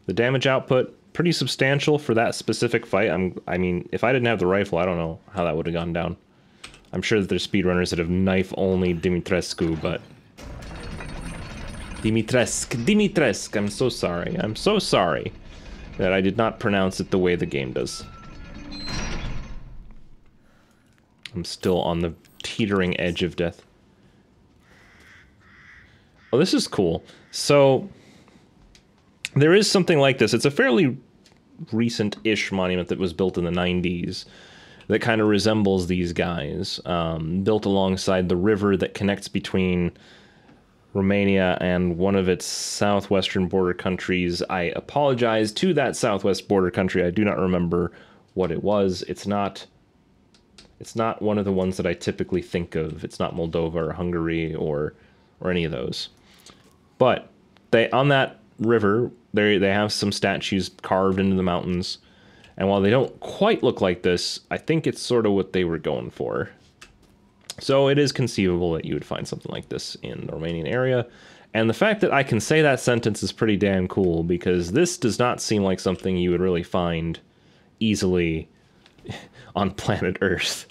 The damage output, pretty substantial for that specific fight. I mean, if I didn't have the rifle, I don't know how that would have gone down. I'm sure that there's speedrunners that have knife-only Dimitrescu, but... Dimitrescu, I'm so sorry. I'm so sorry that I did not pronounce it the way the game does. I'm still on the teetering edge of death. Oh, this is cool. So, there is something like this. It's a fairly recent-ish monument that was built in the 90s that kind of resembles these guys. Built alongside the river that connects between Romania and one of its southwestern border countries. I apologize to that southwest border country. I do not remember what it was. It's not one of the ones that I typically think of. It's not Moldova or Hungary or any of those. But they on that river, they have some statues carved into the mountains. And while they don't quite look like this, I think it's sort of what they were going for. So it is conceivable that you would find something like this in the Romanian area. And the fact that I can say that sentence is pretty damn cool, because this does not seem like something you would really find easily on planet Earth.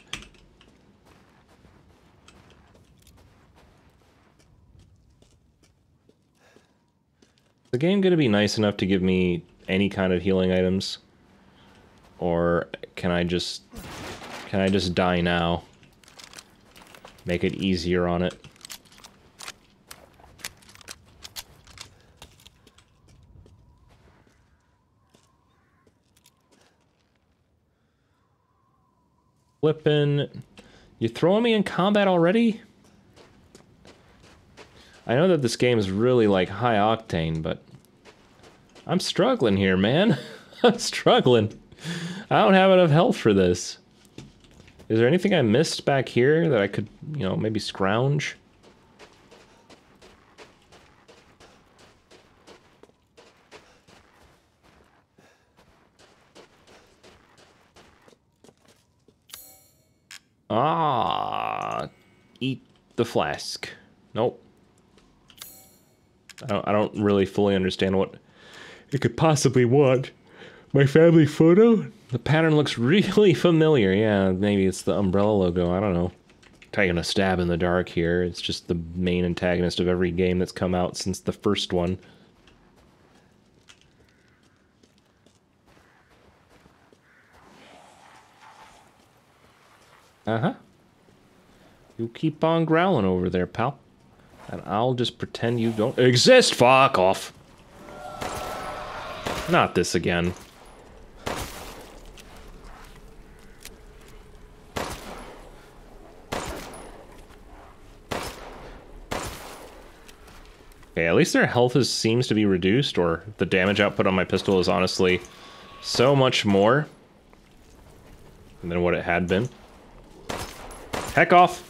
Is the game going to be nice enough to give me any kind of healing items? Or can I just die now? Make it easier on it. Flippin'. You throwing me in combat already? I know that this game is really like high octane, but I'm struggling here, man. I'm struggling. I don't have enough health for this. Is there anything I missed back here that I could, you know, maybe scrounge? Ah, eat the flask. Nope. I don't really fully understand what it could possibly want. My family photo? The pattern looks really familiar. Yeah, maybe it's the umbrella logo. I don't know. Taking a stab in the dark here. It's just the main antagonist of every game that's come out since the first one. Uh-huh. You keep on growling over there, pal. And I'll just pretend you don't exist. Fuck off. Not this again. Okay, at least their health seems to be reduced, or the damage output on my pistol is honestly so much more than what it had been. Heck off!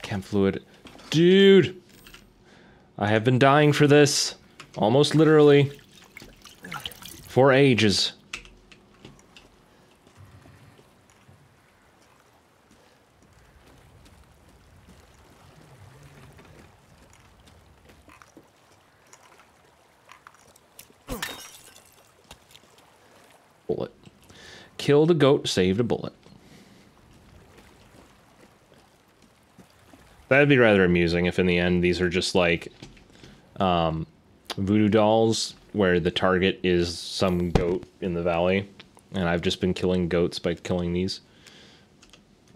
Chem fluid. Dude! I have been dying for this. Almost literally. For ages. Bullet. Killed a goat, saved a bullet. That'd be rather amusing if in the end these are just like voodoo dolls where the target is some goat in the valley, and I've just been killing goats by killing these.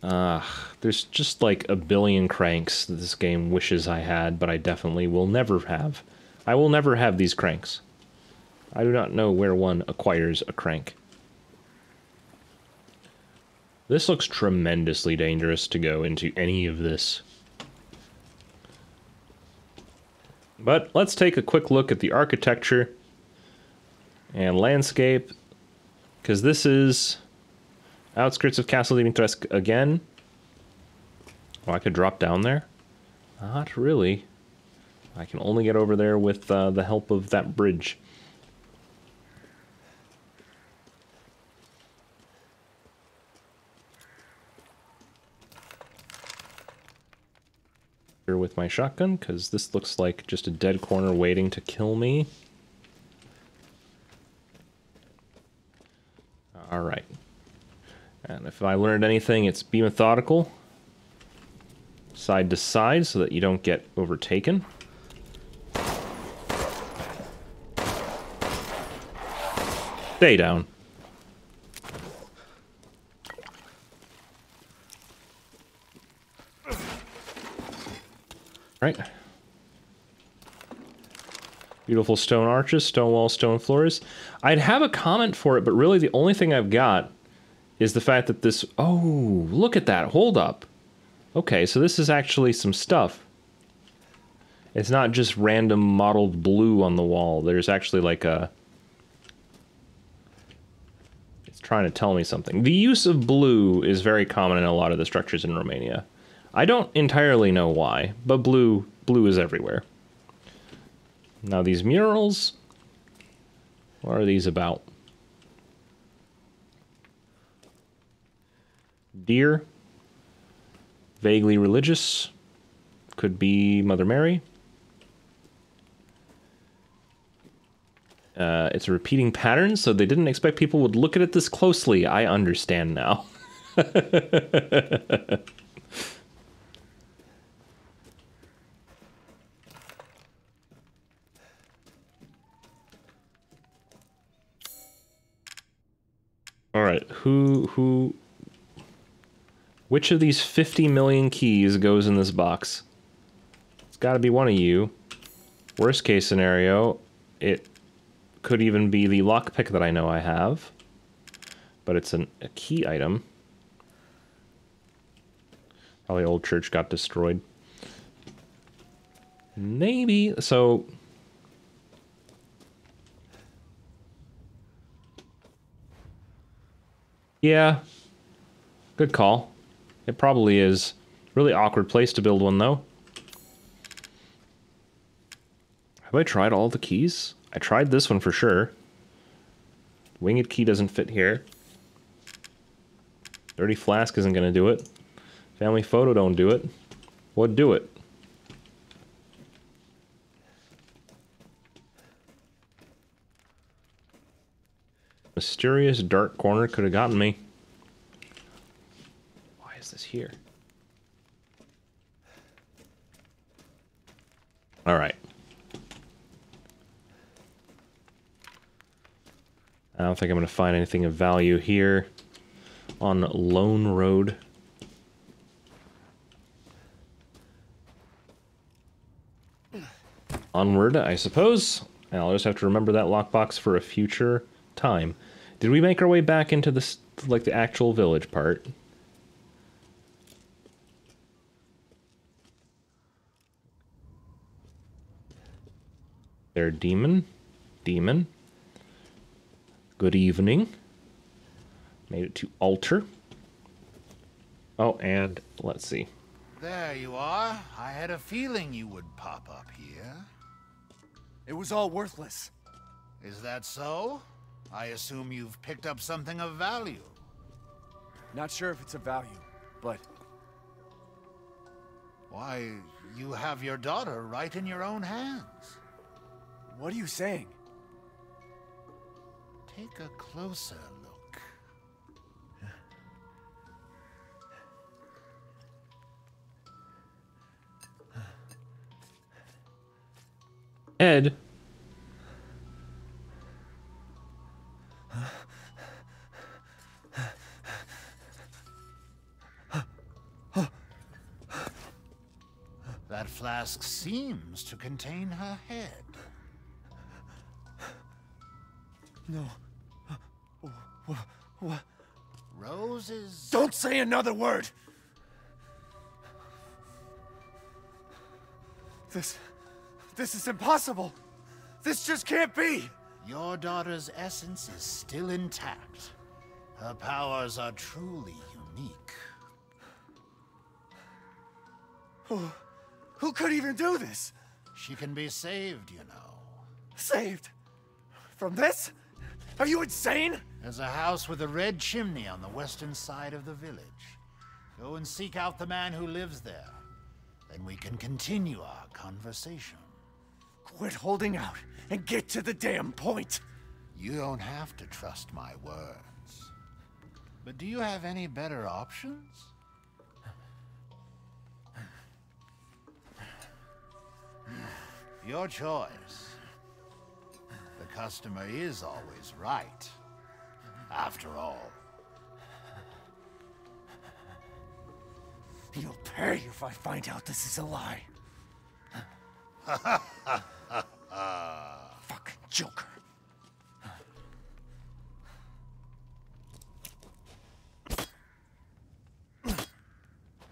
There's just like a billion cranks that this game wishes I had, but I definitely will never have. I will never have these cranks. I do not know where one acquires a crank. This looks tremendously dangerous to go into any of this. But let's take a quick look at the architecture and landscape, because this is outskirts of Castle Dimitrescu again. Oh, I could drop down there? Not really. I can only get over there with the help of that bridge. Here with my shotgun, because this looks like just a dead corner waiting to kill me. Alright. And if I learned anything, it's be methodical. Side to side so that you don't get overtaken. Stay down. Right. Beautiful stone arches, stone walls, stone floors. I'd have a comment for it, but really the only thing I've got is the fact that this... Oh, look at that. Hold up. Okay, so this is actually some stuff. It's not just random mottled blue on the wall. There's actually like a... It's trying to tell me something. The use of blue is very common in a lot of the structures in Romania. I don't entirely know why, but blue is everywhere. Now these murals... What are these about? Deer. Vaguely religious. Could be Mother Mary. It's a repeating pattern, so they didn't expect people would look at it this closely. I understand now. Alright, which of these 50 million keys goes in this box? It's gotta be one of you. Worst case scenario, it could even be the lockpick that I know I have. But it's a key item. Probably old church got destroyed. Maybe, so... Yeah, good call. It probably is. Really awkward place to build one, though. Have I tried all the keys? I tried this one for sure. Winged key doesn't fit here. Dirty flask isn't gonna do it. Family photo don't do it. What do it? Mysterious dark corner could have gotten me. Why is this here? All right. I don't think I'm going to find anything of value here on Lone Road. Onward, I suppose. And I'll just have to remember that lockbox for a future time. Did we make our way back into this, like, the actual village part? There, demon. Demon. Good evening. Made it to altar. Oh, and let's see. There you are. I had a feeling you would pop up here. It was all worthless. Is that so? I assume you've picked up something of value. Not sure if it's of value, but... Why, you have your daughter right in your own hands. What are you saying? Take a closer look. Ed. That flask seems to contain her head. No. What? Roses... Don't say another word! This is impossible! This just can't be! Your daughter's essence is still intact. Her powers are truly unique. Who could even do this? She can be saved, you know. Saved? From this? Are you insane? There's a house with a red chimney on the western side of the village. Go and seek out the man who lives there. Then we can continue our conversation. Quit holding out and get to the damn point. You don't have to trust my words. But do you have any better options? Your choice. The customer is always right. After all. You'll pay if I find out this is a lie. Fucking joker.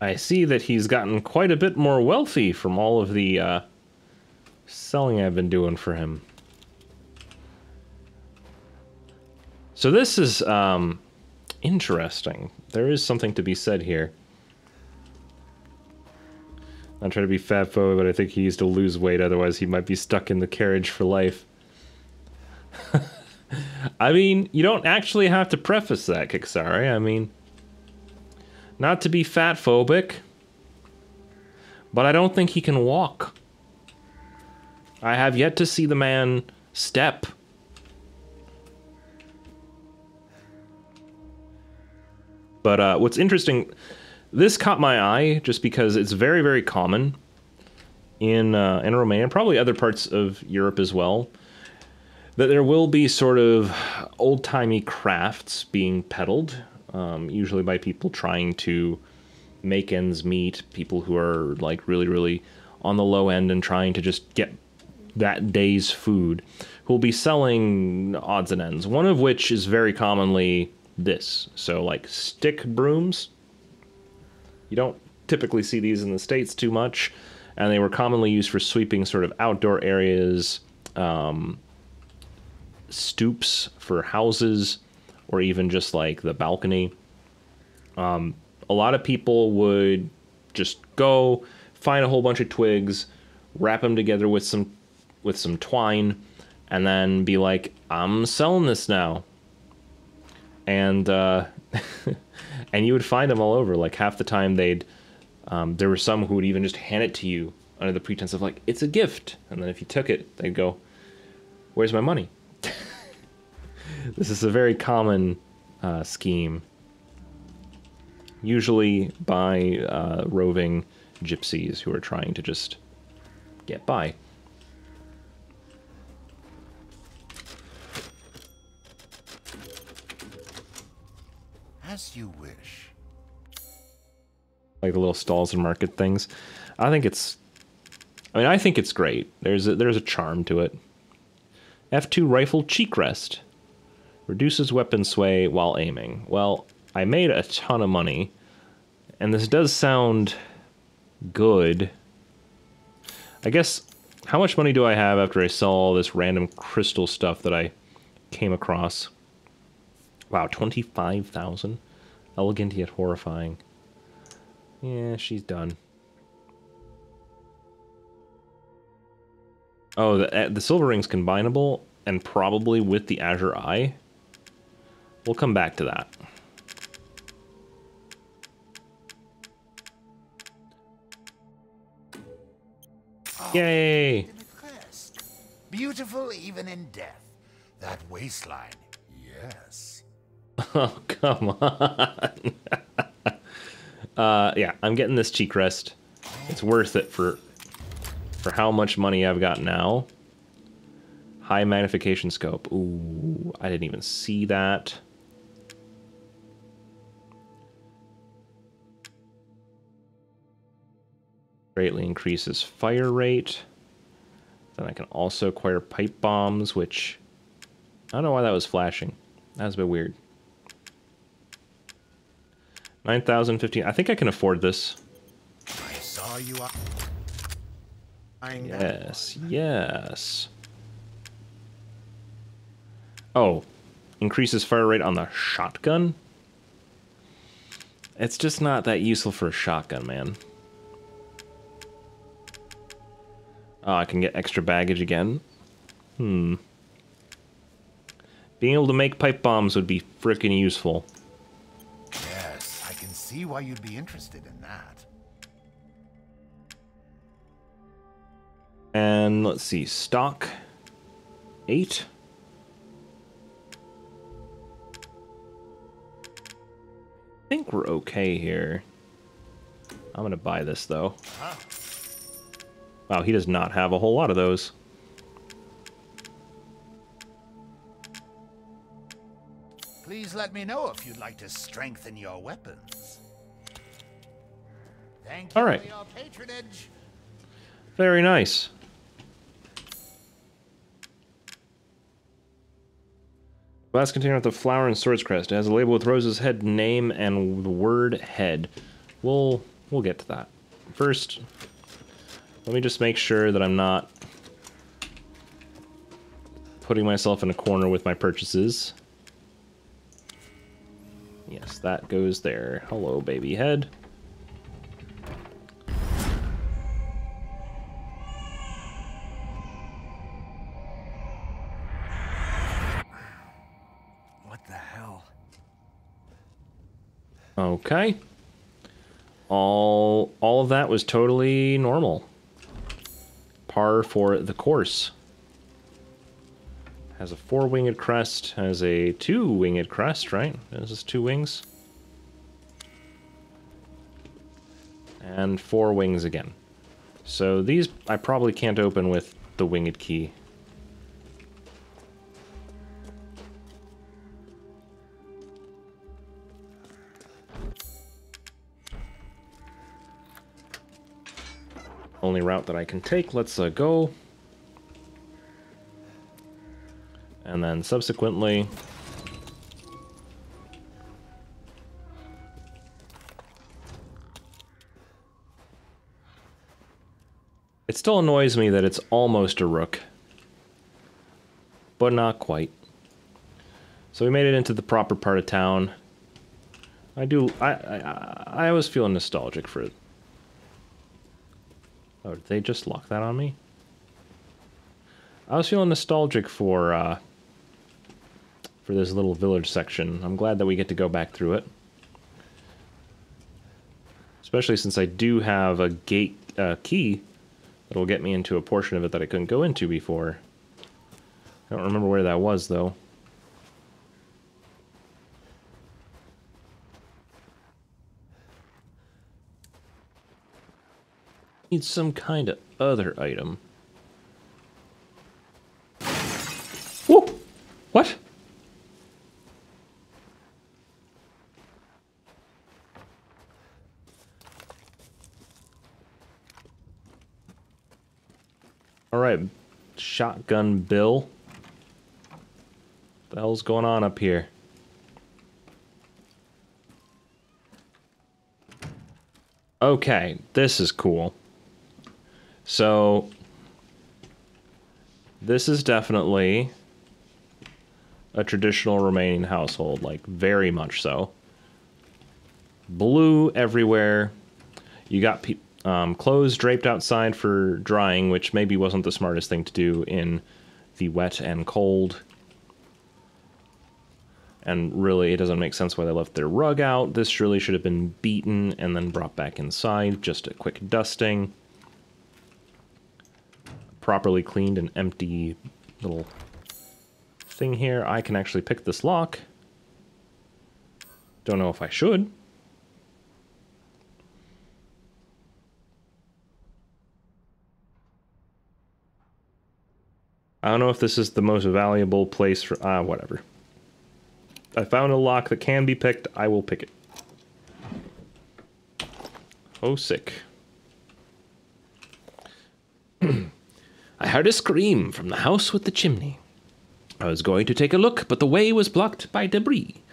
I see that he's gotten quite a bit more wealthy from all of the selling I've been doing for him. So this is interesting. There is something to be said here. I'm trying to be fat phobic, but I think he needs to lose weight, otherwise he might be stuck in the carriage for life. I mean, you don't actually have to preface that, Kixari. I mean, not to be fat phobic, but I don't think he can walk. I have yet to see the man step. But what's interesting, this caught my eye just because it's very, very common in Romania, and probably other parts of Europe as well, that there will be sort of old-timey crafts being peddled, usually by people trying to make ends meet, people who are like really, really on the low end and trying to just get that day's food, who will be selling odds and ends, one of which is very commonly this. So like stick brooms. You don't typically see these in the States too much, and they were commonly used for sweeping sort of outdoor areas, stoops for houses, or even just like the balcony. A lot of people would just go find a whole bunch of twigs, wrap them together with some twine, and then be like, I'm selling this now. And and you would find them all over. Like half the time they'd there were some who would even just hand it to you under the pretense of like, it's a gift. And then if you took it, they'd go, where's my money? This is a very common scheme, usually by roving gypsies who are trying to just get by. As you wish. Like the little stalls and market things. I think it's great. There's a charm to it. F2 rifle cheek rest. Reduces weapon sway while aiming. Well, I made a ton of money, and this does sound good. I guess, how much money do I have after I sell all this random crystal stuff that I came across? Wow, 25,000? Elegant yet horrifying. Yeah, she's done. Oh, the silver ring's combinable, and probably with the Azure Eye. We'll come back to that. Oh, Yay! Dimitrescu. Beautiful even in death. That waistline, yes. Oh, come on. Yeah, I'm getting this cheek rest. It's worth it for how much money I've got now. High magnification scope. Ooh, I didn't even see that. Greatly increases fire rate. Then I can also acquire pipe bombs, which I don't know why that was flashing. That was a bit weird. 9,015. I think I can afford this. I saw you up. Yes, yes. Oh, increases fire rate on the shotgun? It's just not that useful for a shotgun, man. Oh, I can get extra baggage again. Being able to make pipe bombs would be frickin' useful. Yes, I can see why you'd be interested in that. And let's see, stock 8. I think we're okay here. I'm gonna buy this though. Huh? Wow, he does not have a whole lot of those. Please let me know if you'd like to strengthen your weapons. Thank you All right. for your patronage. Very nice. Glass container with the flower and swords crest. It has a label with Rose's head, name, and the word head. We'll we'll get to that. First, let me just make sure that I'm not putting myself in a corner with my purchases. Yes, that goes there. Hello, baby head. What the hell? Okay. All of that was totally normal. Par for the course. Has a 4-winged crest, has a 2-winged crest, right? This is 2 wings. And 4 wings again. So these I probably can't open with the winged key. Only route that I can take. Let's go. And then subsequently, it still annoys me that it's almost a rook, but not quite. So we made it into the proper part of town. I was feeling nostalgic for it. Oh, did they just lock that on me? I was feeling nostalgic for this little village section. I'm glad that we get to go back through it. Especially since I do have a gate key that will get me into a portion of it that I couldn't go into before. I don't remember where that was, though. Need some kind of other item. Whoa! What? Alright, Shotgun Bill. What the hell's going on up here? Okay, this is cool. So, this is definitely a traditional Romanian household, like very much so. Blue everywhere. You got clothes draped outside for drying, which maybe wasn't the smartest thing to do in the wet and cold. And really, it doesn't make sense why they left their rug out. This really should have been beaten and then brought back inside. Just a quick dusting. Properly cleaned and empty little thing here. I can actually pick this lock. Don't know if I should. I don't know if this is the most valuable place for... whatever. I found a lock that can be picked. I will pick it. Oh, sick. I heard a scream from the house with the chimney. I was going to take a look, but the way was blocked by debris.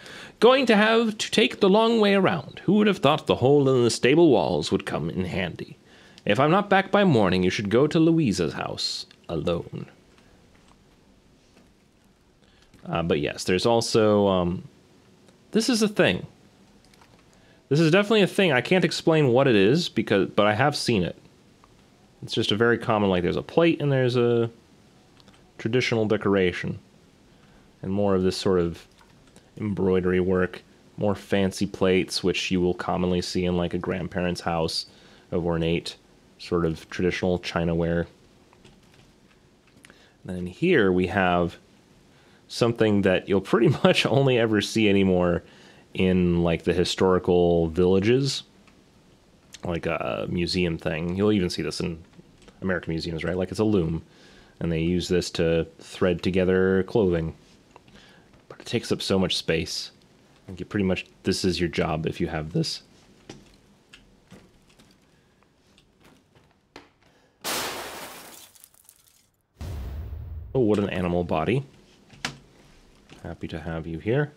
Going to have to take the long way around. Who would have thought the hole in the stable walls would come in handy? If I'm not back by morning, you should go to Louisa's house alone. But yes, there's also, this is a thing. This is definitely a thing. I can't explain what it is, but I have seen it. It's just a very common, like there's a plate and there's a traditional decoration. And more of this sort of embroidery work. More fancy plates, which you will commonly see in like a grandparent's house of ornate, sort of traditional chinaware. And then here we have something that you'll pretty much only ever see anymore in like the historical villages, like a museum thing. You'll even see this in American museums, right? Like it's a loom, and they use this to thread together clothing. But it takes up so much space. Like you pretty much, this is your job if you have this. Oh, what an animal body. Happy to have you here.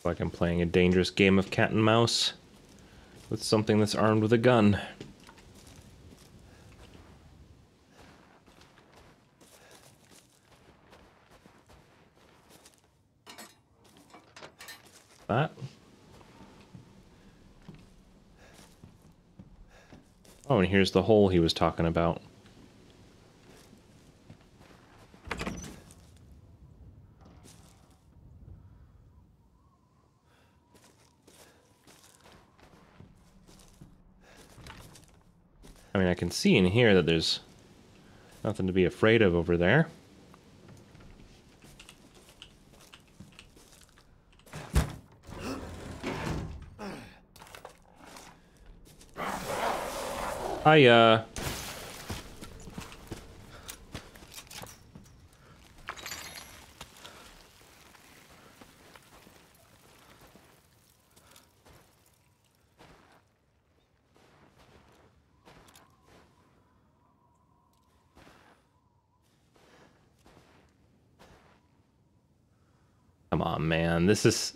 Like I'm playing a dangerous game of cat and mouse with something that's armed with a gun. That. Oh, and here's the hole he was talking about. I mean, I can see in here that there's nothing to be afraid of over there. Hiya. Come on, man. This is...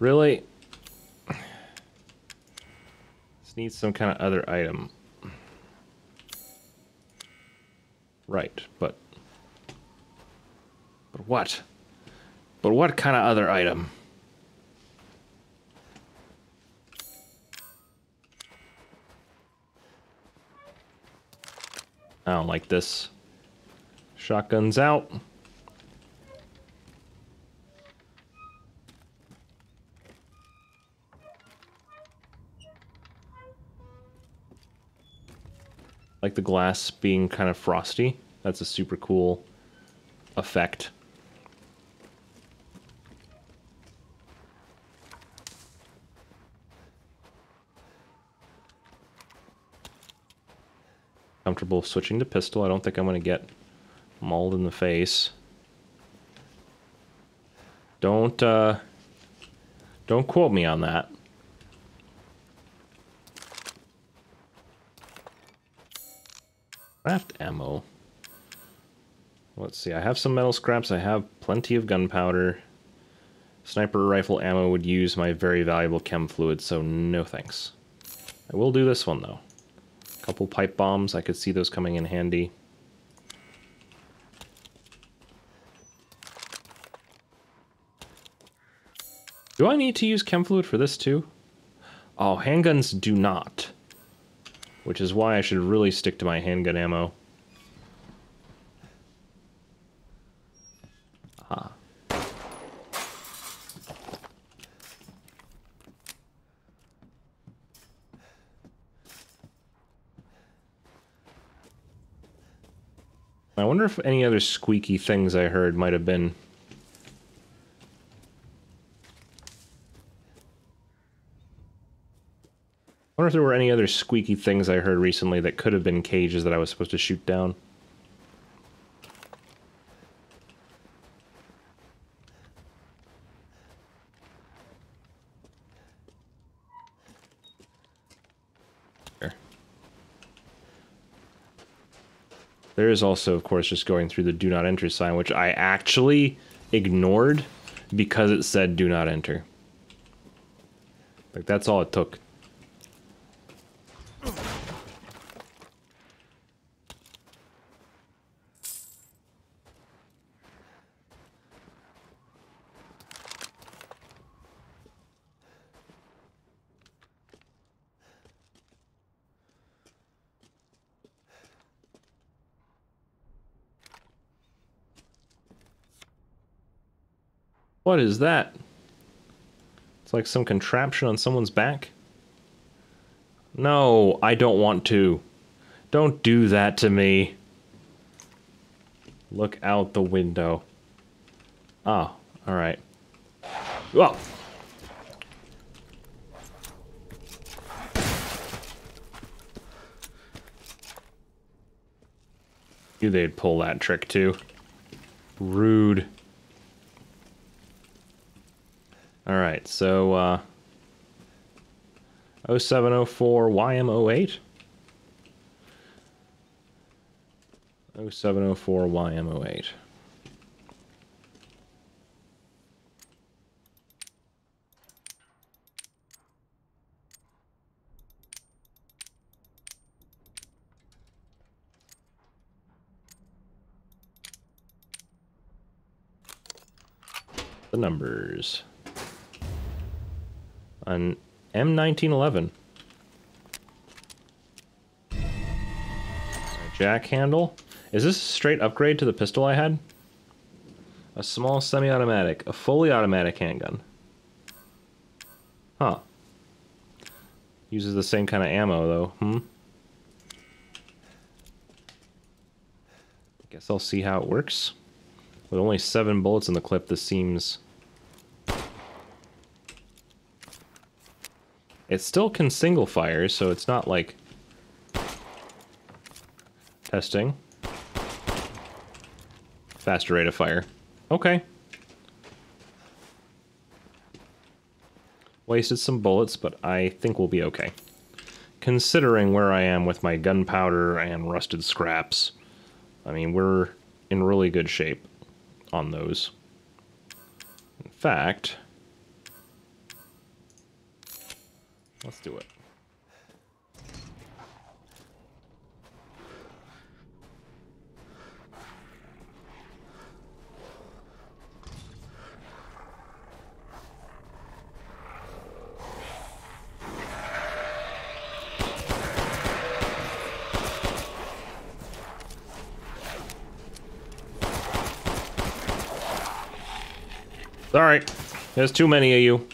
Really? This needs some kind of other item. Right, but... But what? But what kind of other item? I don't like this. Shotgun's out. Like the glass being kind of frosty. That's a super cool effect. Comfortable switching to pistol. I don't think I'm going to get mauled in the face. Don't quote me on that. Craft ammo. Let's see, I have some metal scraps, I have plenty of gunpowder. Sniper rifle ammo would use my very valuable chem fluid, so no thanks. I will do this one though. A couple pipe bombs, I could see those coming in handy. Do I need to use chem fluid for this too? Oh, handguns do not. Which is why I should really stick to my handgun ammo. Ah. I wonder if any other squeaky things I heard might have been... I wonder if there were any other squeaky things I heard recently that could have been cages that I was supposed to shoot down. There. There is also, of course, just going through the do not enter sign, which I actually ignored because it said do not enter. Like, that's all it took. What is that? It's like some contraption on someone's back? No, I don't want to. Don't do that to me. Look out the window. Oh, alright. Whoa! Knew they'd pull that trick too. Rude. Alright, so, 0704 YM08? 0704 YM08. the numbers. An M1911. A jack handle. Is this a straight upgrade to the pistol I had? A small semi-automatic. A fully automatic handgun. Huh. Uses the same kind of ammo, though. Guess I'll see how it works. With only 7 bullets in the clip, this seems... It still can single fire, so it's not like... Testing. Faster rate of fire. Okay. Wasted some bullets, but I think we'll be okay. Considering where I am with my gunpowder and rusted scraps, I mean, we're in really good shape on those. In fact, let's do it. Sorry, there's too many of you.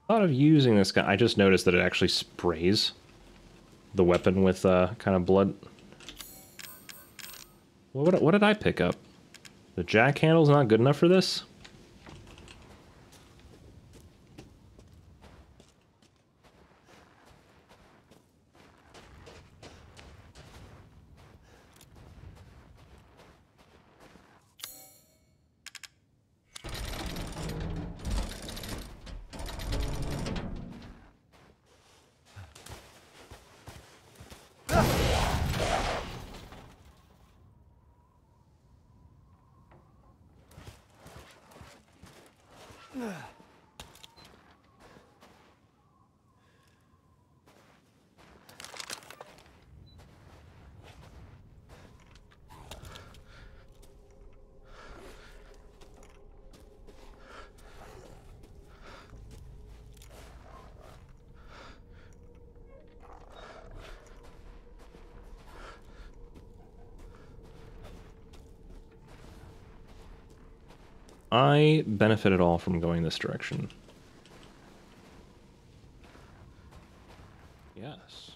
Thought of using this gun. I just noticed that it actually sprays the weapon with kind of blood. What did I pick up? The jack handle's not good enough for this? I benefit at all from going this direction. Yes.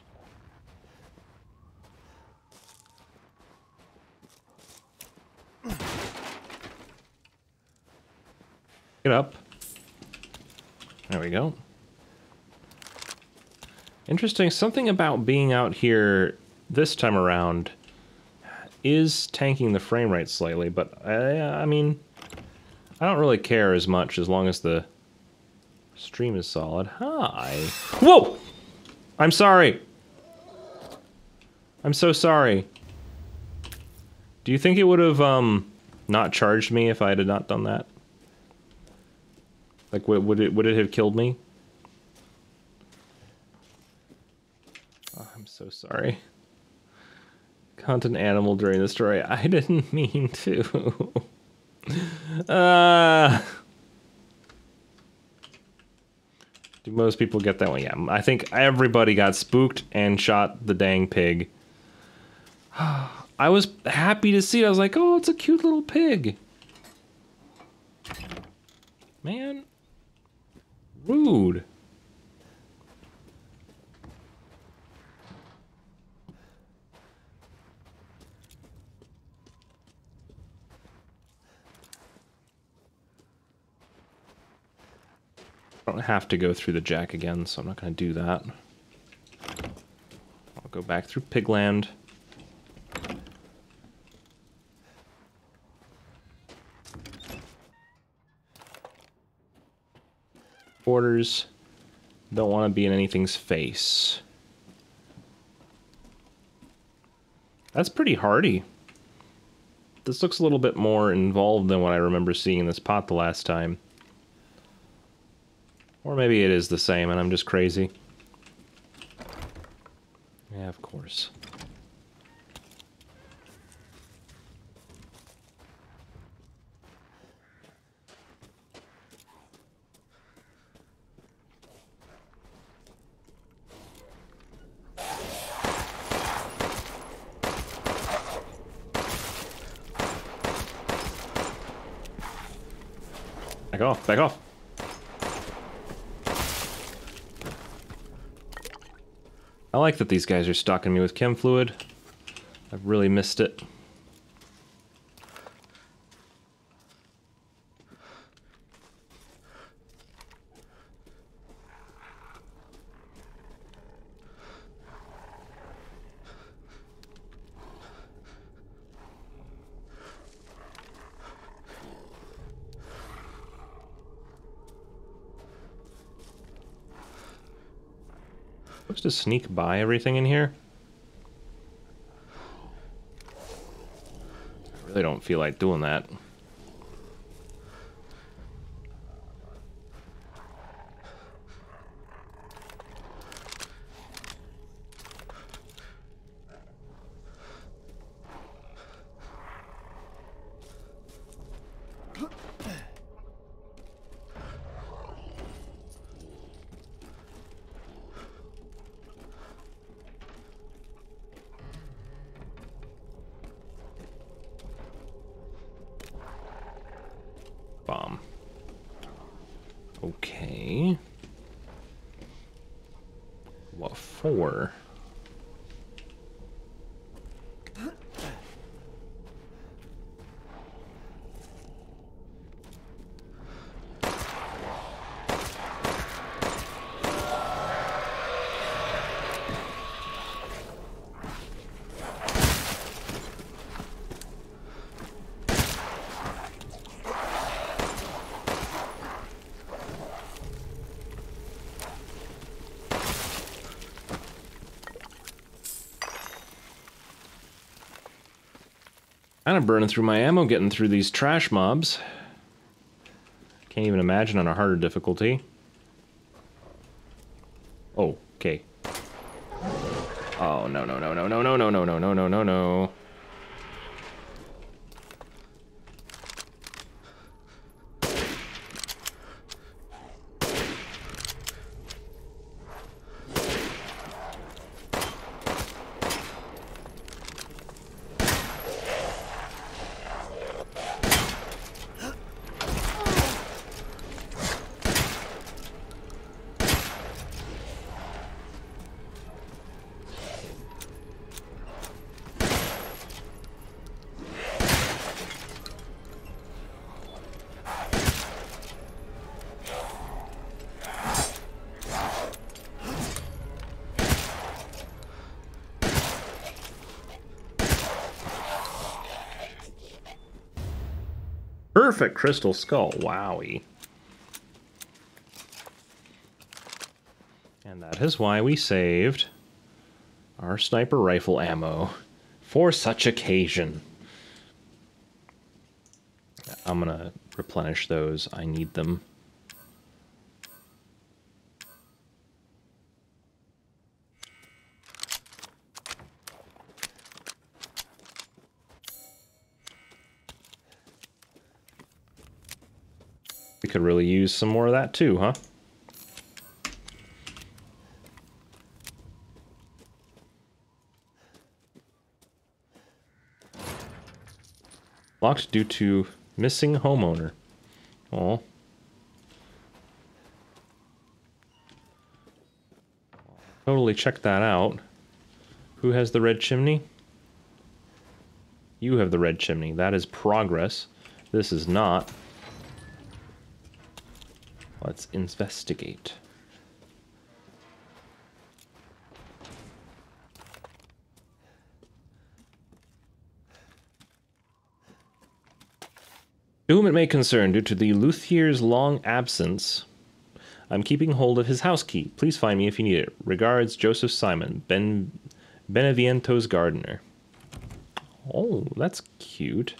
Get up. There we go. Interesting. Something about being out here this time around is tanking the frame rate slightly, but I mean, I don't really care as much as long as the stream is solid. Hi. Whoa! I'm sorry. I'm so sorry. Do you think it would have not charged me if I had not done that? Like, would it have killed me? Oh, I'm so sorry. Content animal during the story. I didn't mean to. Do most people get that one? Yeah, I think everybody got spooked and shot the dang pig. I was happy to see it. I was like, oh, it's a cute little pig. Man. Rude. I don't have to go through the jack again, so I'm not going to do that. I'll go back through Pigland. Orders. Don't want to be in anything's face. That's pretty hardy. This looks a little bit more involved than what I remember seeing in this pot the last time. Or maybe it is the same and I'm just crazy. Yeah, of course. Back off, back off. I like that these guys are stocking me with chem fluid. I've really missed it. Supposed to sneak by everything in here? I really don't feel like doing that. Bomb. Okay. What for? Kind of burning through my ammo getting through these trash mobs. Can't even imagine on a harder difficulty. Oh, okay. Oh, no, no, no, no, no, no, no, no, no, no, no, no, no. Perfect crystal skull, wowie. And that is why we saved our sniper rifle ammo for such occasion. I'm gonna replenish those, I need them. We could really use some more of that too, huh? Locked due to missing homeowner. Oh. Totally check that out. Who has the red chimney? You have the red chimney. That is progress. This is not. Let's investigate. To whom it may concern, due to the luthier's long absence, I'm keeping hold of his house key. Please find me if you need it. Regards, Joseph Simon, Beneviento's gardener. Oh, that's cute.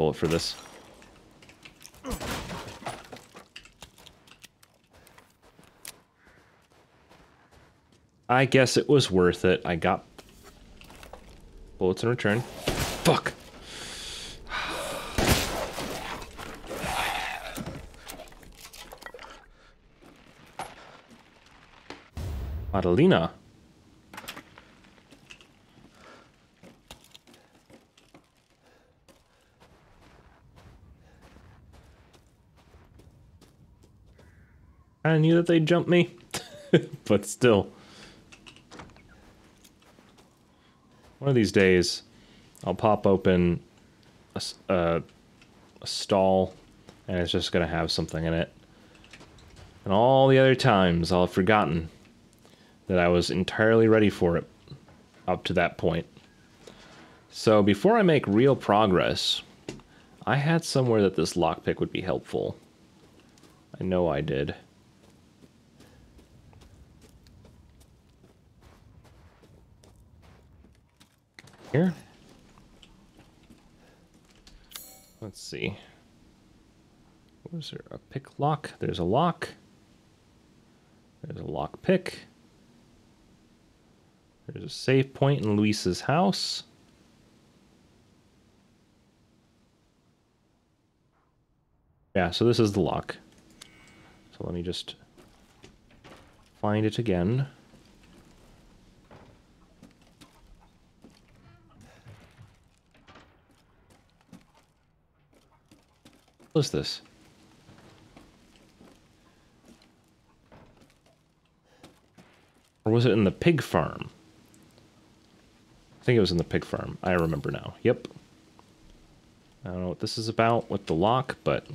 bullet for this. I guess it was worth it. I got bullets in return. Fuck! Adelina. I knew that they'd jump me, but still. One of these days, I'll pop open a stall, and it's just gonna have something in it. And all the other times, I'll have forgotten that I was entirely ready for it up to that point. So before I make real progress, I had somewhere that this lockpick would be helpful. I know I did. Here? Let's see. Was there a pick lock? There's a lock. There's a lock pick. There's a save point in Luis's house. Yeah, so this is the lock. So let me just find it again. What is this? Or was it in the pig farm? I think it was in the pig farm. I remember now. Yep. I don't know what this is about with the lock, but...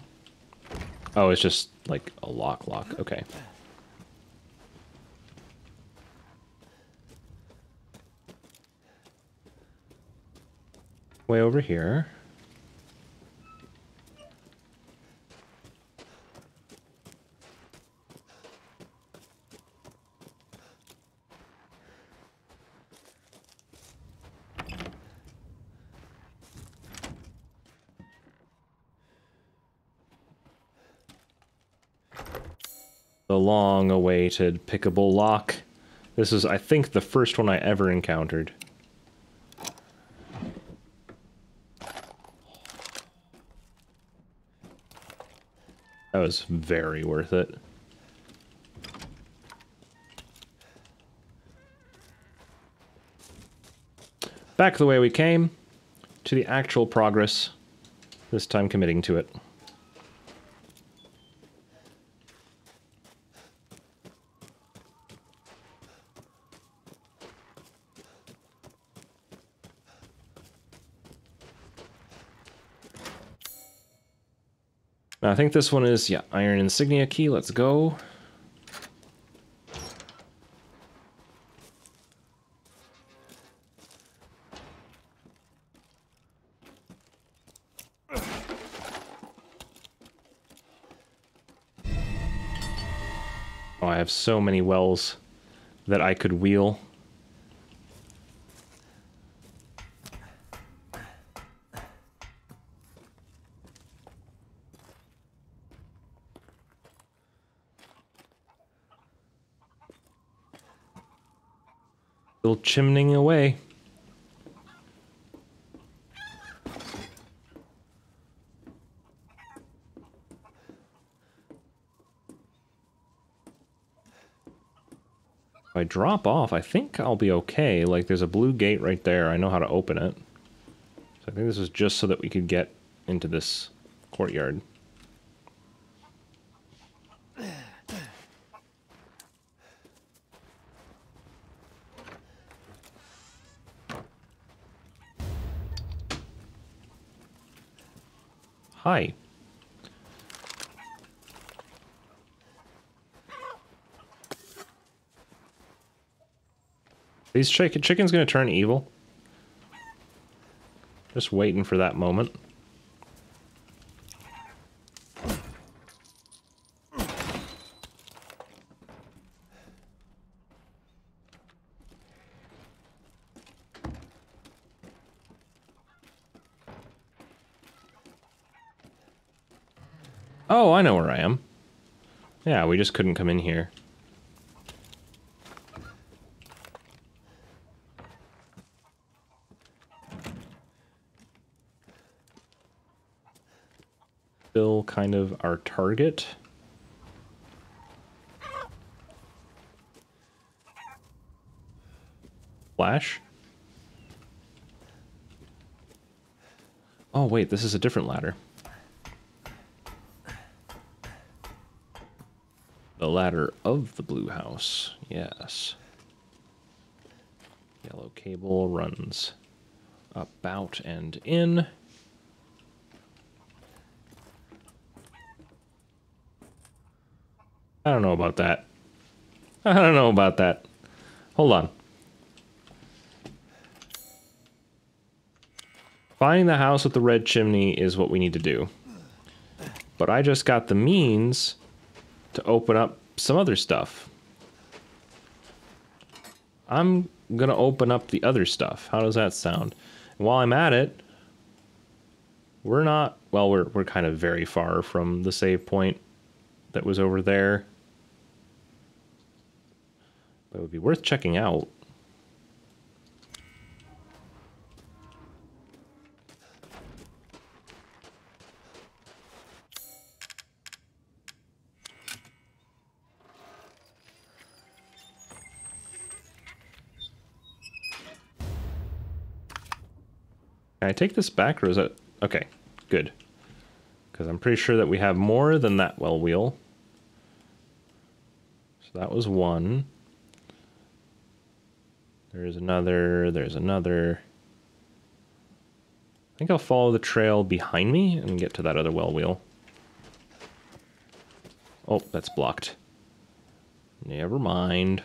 Oh, it's just like a lock. Okay. Way over here. The long-awaited pickable lock. This is, I think, the first one I ever encountered. That was very worth it. Back the way we came, to the actual progress, this time committing to it. Now, I think this one is, yeah, iron insignia key. Let's go. Oh, I have so many wells that I could wheel. Still chimneying away. If I drop off, I think I'll be okay. Like, there's a blue gate right there. I know how to open it. So I think this is just so that we could get into this courtyard. Hi. These chicken's gonna turn evil. Just waiting for that moment. Oh, I know where I am. Yeah, we just couldn't come in here. Still kind of our target. Flash. Oh, wait, this is a different ladder. The ladder of the blue house. Yes. Yellow cable runs about and in. I don't know about that. I don't know about that. Hold on. Finding the house with the red chimney is what we need to do. But I just got the means to open up some other stuff. I'm gonna open up the other stuff. How does that sound? And while I'm at it, we're not... Well, we're kind of very far from the save point that was over there. But it would be worth checking out. Can I take this back, or is it... Okay, good. Because I'm pretty sure that we have more than that well wheel. So that was one. There's another, there's another. I think I'll follow the trail behind me and get to that other well wheel. Oh, that's blocked. Never mind.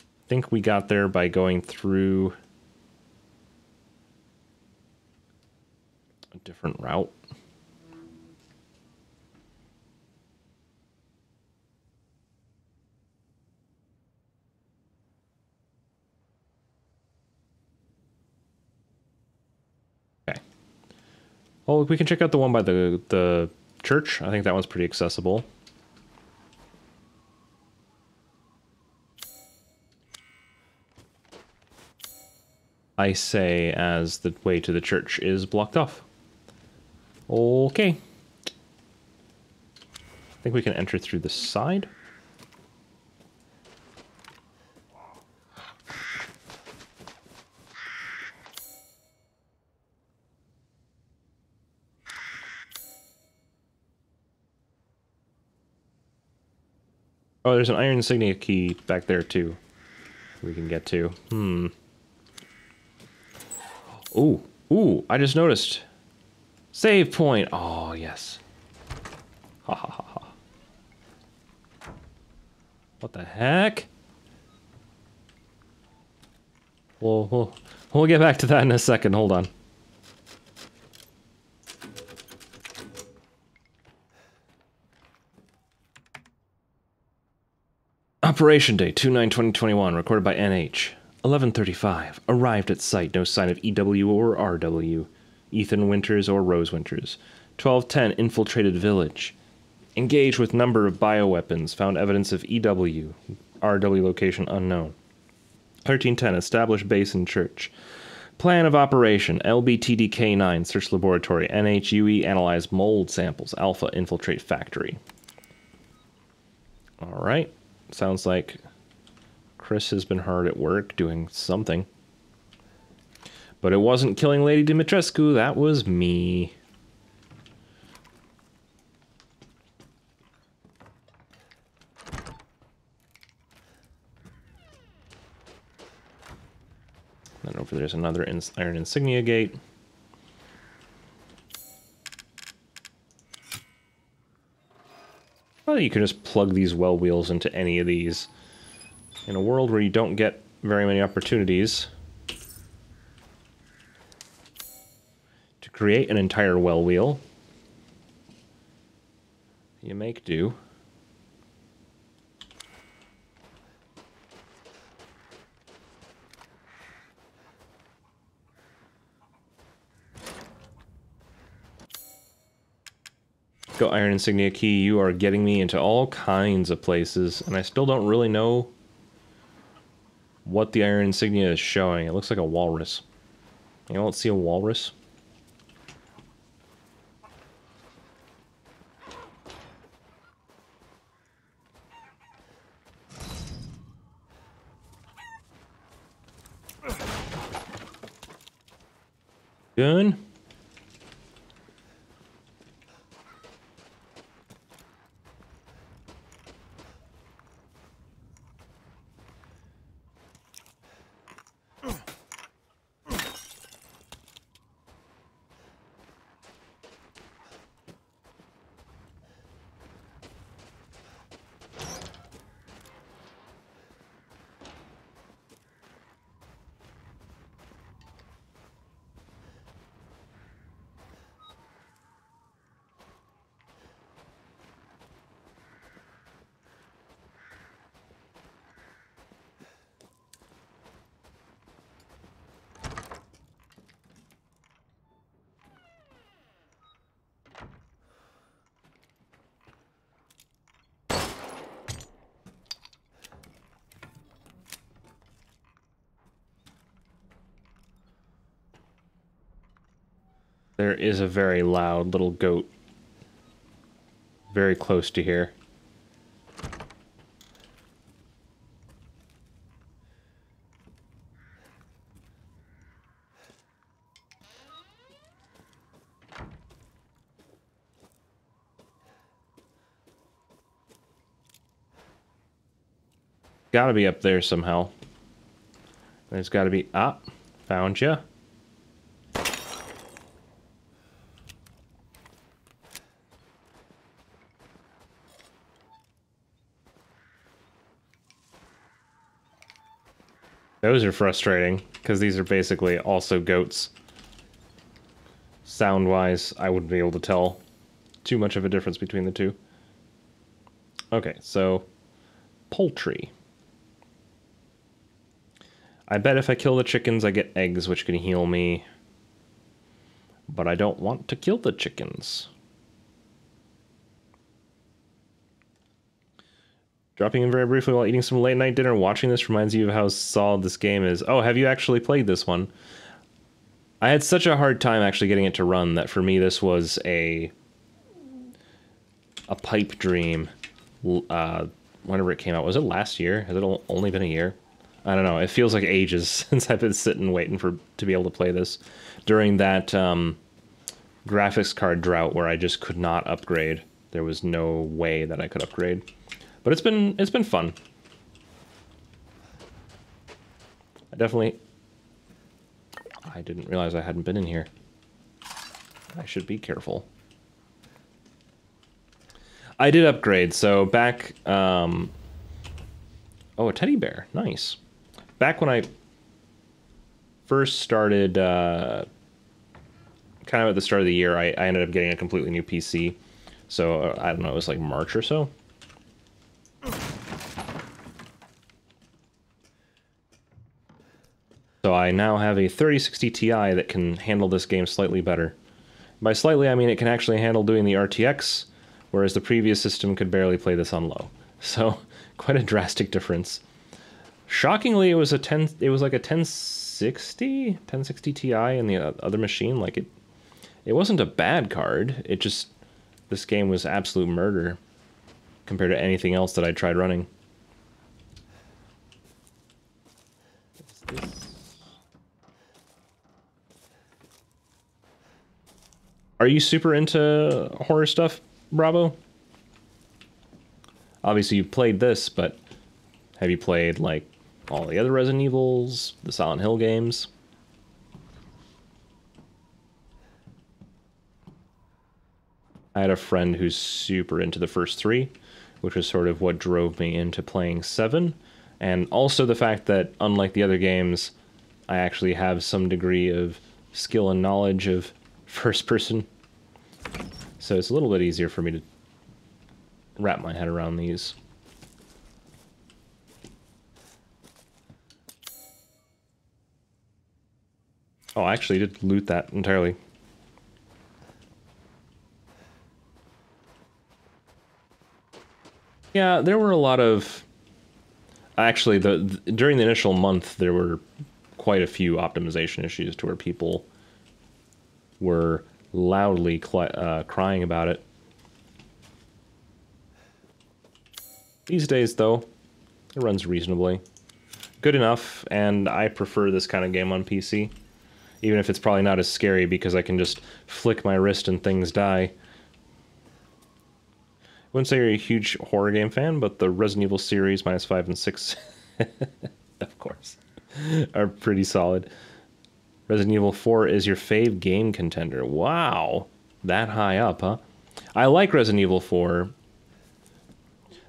I think we got there by going through a different route. Okay. Well, we can check out the one by the church. I think that one's pretty accessible. I say as the way to the church is blocked off. Okay. I think we can enter through the side. Oh, there's an iron insignia key back there too. We can get to. Ooh, ooh, I just noticed. Save point. Oh, yes. Ha ha ha ha. What the heck? We'll get back to that in a second. Hold on. Operation Day 2/9/2021, recorded by NH. 11:35. Arrived at site. No sign of EW or RW. Ethan Winters or Rose Winters. 12:10. Infiltrated village. Engaged with number of bioweapons. Found evidence of EW. RW location unknown. 13:10. Established base in church. Plan of operation. LBTDK9. Search laboratory. NHUE. Analyze mold samples. Alpha. Infiltrate factory. Alright. Sounds like Chris has been hard at work doing something. But it wasn't killing Lady Dimitrescu, that was me. Then over there's another iron insignia gate. Well, you can just plug these well wheels into any of these. In a world where you don't get very many opportunities to create an entire well wheel, you make do. Go Iron Insignia Key. You are getting me into all kinds of places, and I still don't really know what the Iron Insignia is showing. It looks like a walrus. You don't see a walrus? Good. There is a very loud little goat very close to here. Gotta be up there somehow. There's gotta be... Ah, found ya. Those are frustrating, because these are basically also goats. Sound-wise, I wouldn't be able to tell too much of a difference between the two. Okay, so... poultry. I bet if I kill the chickens, I get eggs, which can heal me. But I don't want to kill the chickens. Dropping in very briefly while eating some late-night dinner, watching this reminds you of how solid this game is. Oh, have you actually played this one? I had such a hard time actually getting it to run that for me this was a pipe dream. Whenever it came out. Was it last year? Has it only been a year? I don't know. It feels like ages since I've been sitting waiting to be able to play this. During that graphics card drought where I just could not upgrade. There was no way that I could upgrade. But it's been fun. I didn't realize I hadn't been in here. I should be careful. I did upgrade, so back... oh, a teddy bear. Nice. Back when I first started, kind of at the start of the year, I ended up getting a completely new PC. So, I don't know, it was like March or so. So I now have a 3060 Ti that can handle this game slightly better. By slightly, I mean it can actually handle doing the RTX, whereas the previous system could barely play this on low. So, quite a drastic difference. Shockingly, it was like a 1060 Ti in the other machine. Like it wasn't a bad card. It just, this game was absolute murder compared to anything else that I tried running. What's this? Are you super into horror stuff, Bravo? Obviously you've played this, but have you played like all the other Resident Evils, the Silent Hill games? I had a friend who's super into the first three, which was sort of what drove me into playing 7, and also the fact that, unlike the other games, I actually have some degree of skill and knowledge of first person. So it's a little bit easier for me to wrap my head around these. Oh, I actually did loot that entirely. Yeah, there were a lot of... Actually, during the initial month, there were quite a few optimization issues to where people were loudly crying about it. These days, though, it runs reasonably. Good enough, and I prefer this kind of game on PC. Even if it's probably not as scary because I can just flick my wrist and things die. I wouldn't say you're a huge horror game fan, but the Resident Evil series, -5 and 6, of course, are pretty solid. Resident Evil 4 is your fave game contender. Wow, that high up, huh? I like Resident Evil 4.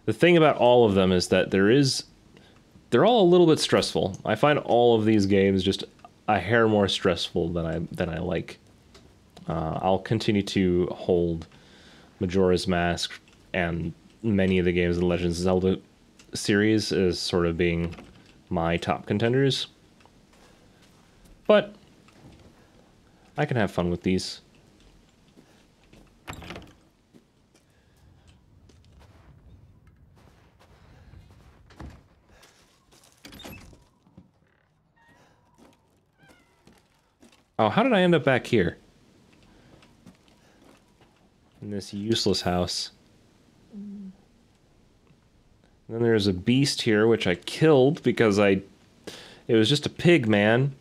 The thing about all of them is that they're all a little bit stressful. I find all of these games just a hair more stressful than I like. I'll continue to hold Majora's Mask and many of the games in the Legends of Zelda series as sort of being my top contenders. But I can have fun with these. Oh, how did I end up back here? In this useless house. And then there's a beast here, which I killed because it was just a pig, man.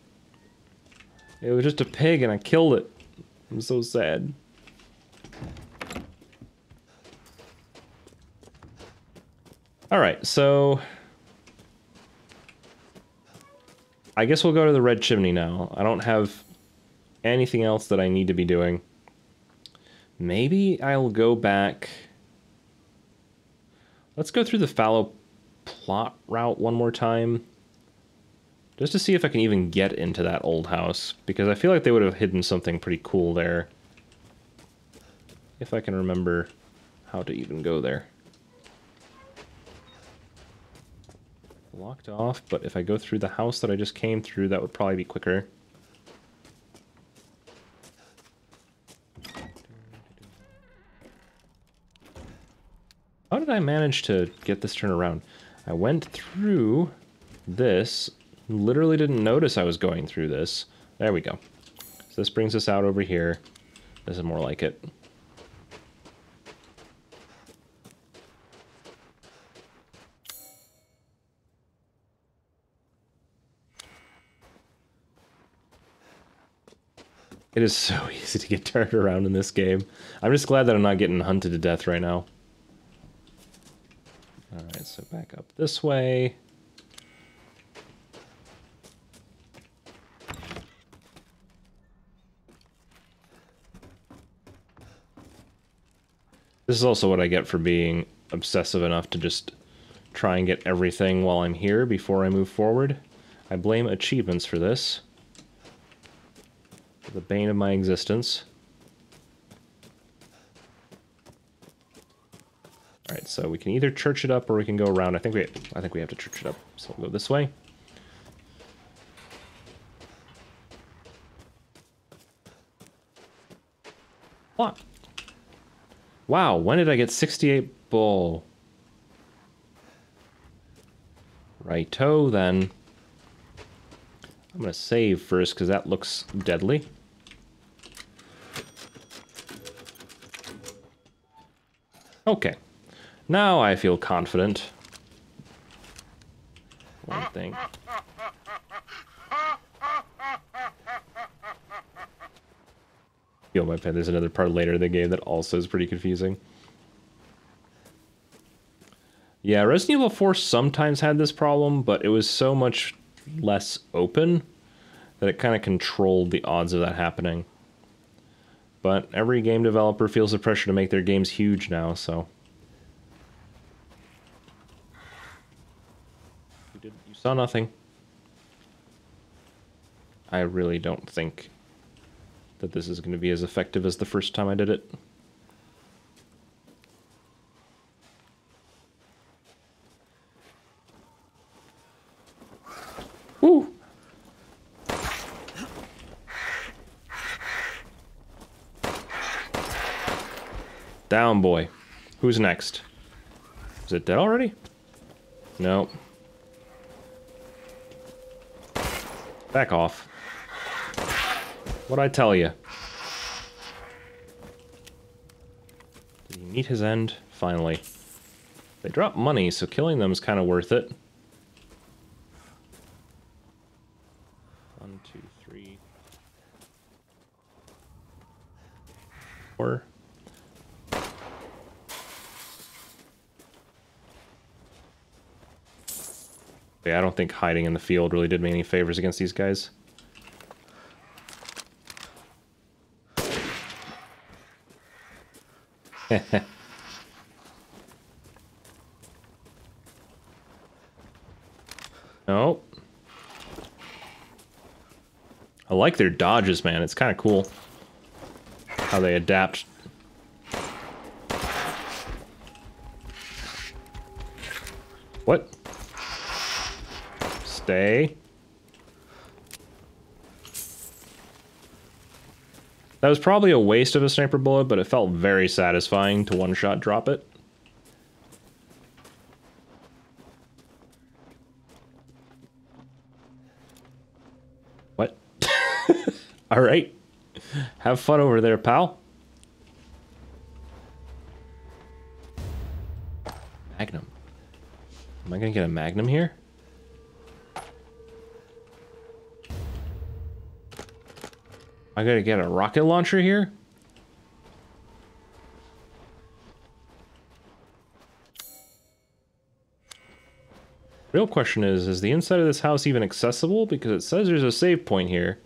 It was just a pig and I killed it. I'm so sad. Alright, so... I guess we'll go to the red chimney now. I don't have anything else that I need to be doing. Maybe I'll go back... Let's go through the fallow plot route one more time. Just to see if I can even get into that old house. Because I feel like they would have hidden something pretty cool there. If I can remember how to even go there. Locked off, but if I go through the house that I just came through, that would probably be quicker. How did I manage to get this turn around? I went through this, literally didn't notice I was going through this. There we go. So this brings us out over here. This is more like it. It is so easy to get turned around in this game. I'm just glad that I'm not getting hunted to death right now. Alright, so back up this way. This is also what I get for being obsessive enough to just try and get everything while I'm here before I move forward. I blame achievements for this. The bane of my existence. Alright, so we can either church it up or we can go around. I think we have to church it up. So we'll go this way. What? Wow, when did I get 68 bull? Righto then. I'm gonna save first because that looks deadly. Okay. Now I feel confident. One thing. Feel my pen. There's another part later in the game that also is pretty confusing. Yeah, Resident Evil 4 sometimes had this problem, but it was so much less open that it kind of controlled the odds of that happening. But every game developer feels the pressure to make their games huge now, so... You saw nothing. I really don't think that this is going to be as effective as the first time I did it. Woo! Down, boy. Who's next? Is it dead already? No. Back off. What'd I tell you? Did he meet his end? Finally. They drop money, so killing them is kind of worth it. 1, 2, 3, 4. Yeah, I don't think hiding in the field really did me any favors against these guys. Nope. I like their dodges, man. It's kind of cool how they adapt. What? Stay. That was probably a waste of a sniper bullet, but it felt very satisfying to one-shot drop it. What? Alright. Have fun over there, pal. Magnum. Am I gonna get a Magnum here? I gotta get a rocket launcher here? Real question is the inside of this house even accessible? Because it says there's a save point here,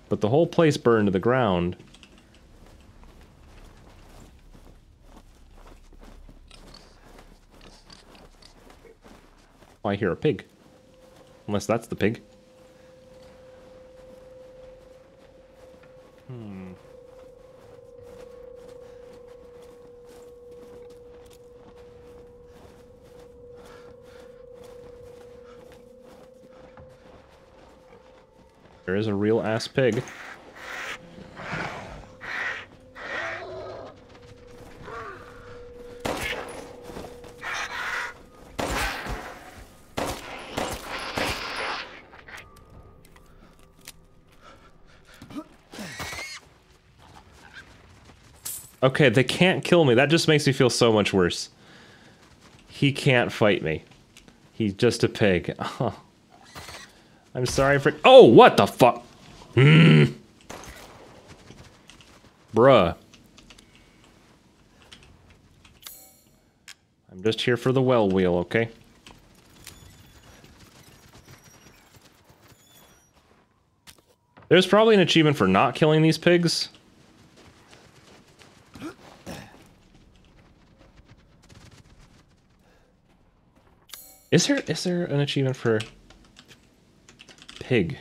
but the whole place burned to the ground. Oh, I hear a pig. Unless that's the pig. There is a real ass pig. Okay, they can't kill me. That just makes me feel so much worse. He can't fight me. He's just a pig. Oh. I'm sorry for... Oh, what the fuck? Bruh. I'm just here for the well wheel, okay? There's probably an achievement for not killing these pigs. Is there an achievement for... Pig.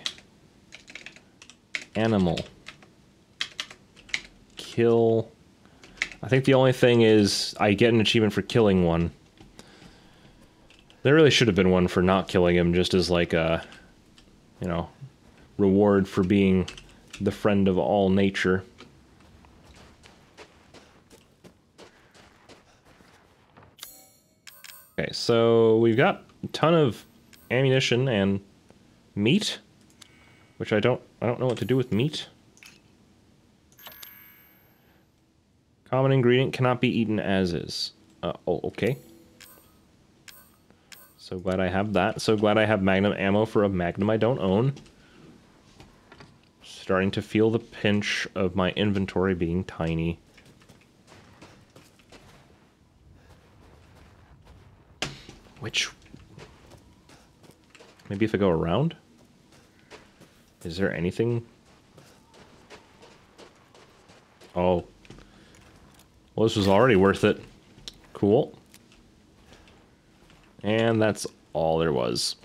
Animal. Kill. I think the only thing is I get an achievement for killing one. There really should have been one for not killing him, just as like a, you know, reward for being the friend of all nature. Okay, so we've got a ton of ammunition and meat, which I don't know what to do with meat. Common ingredient cannot be eaten as is. Oh, okay. So glad I have that. So glad I have Magnum ammo for a Magnum I don't own. Starting to feel the pinch of my inventory being tiny. Which... Maybe if I go around? Is there anything? Oh. Well, this was already worth it. Cool. And that's all there was.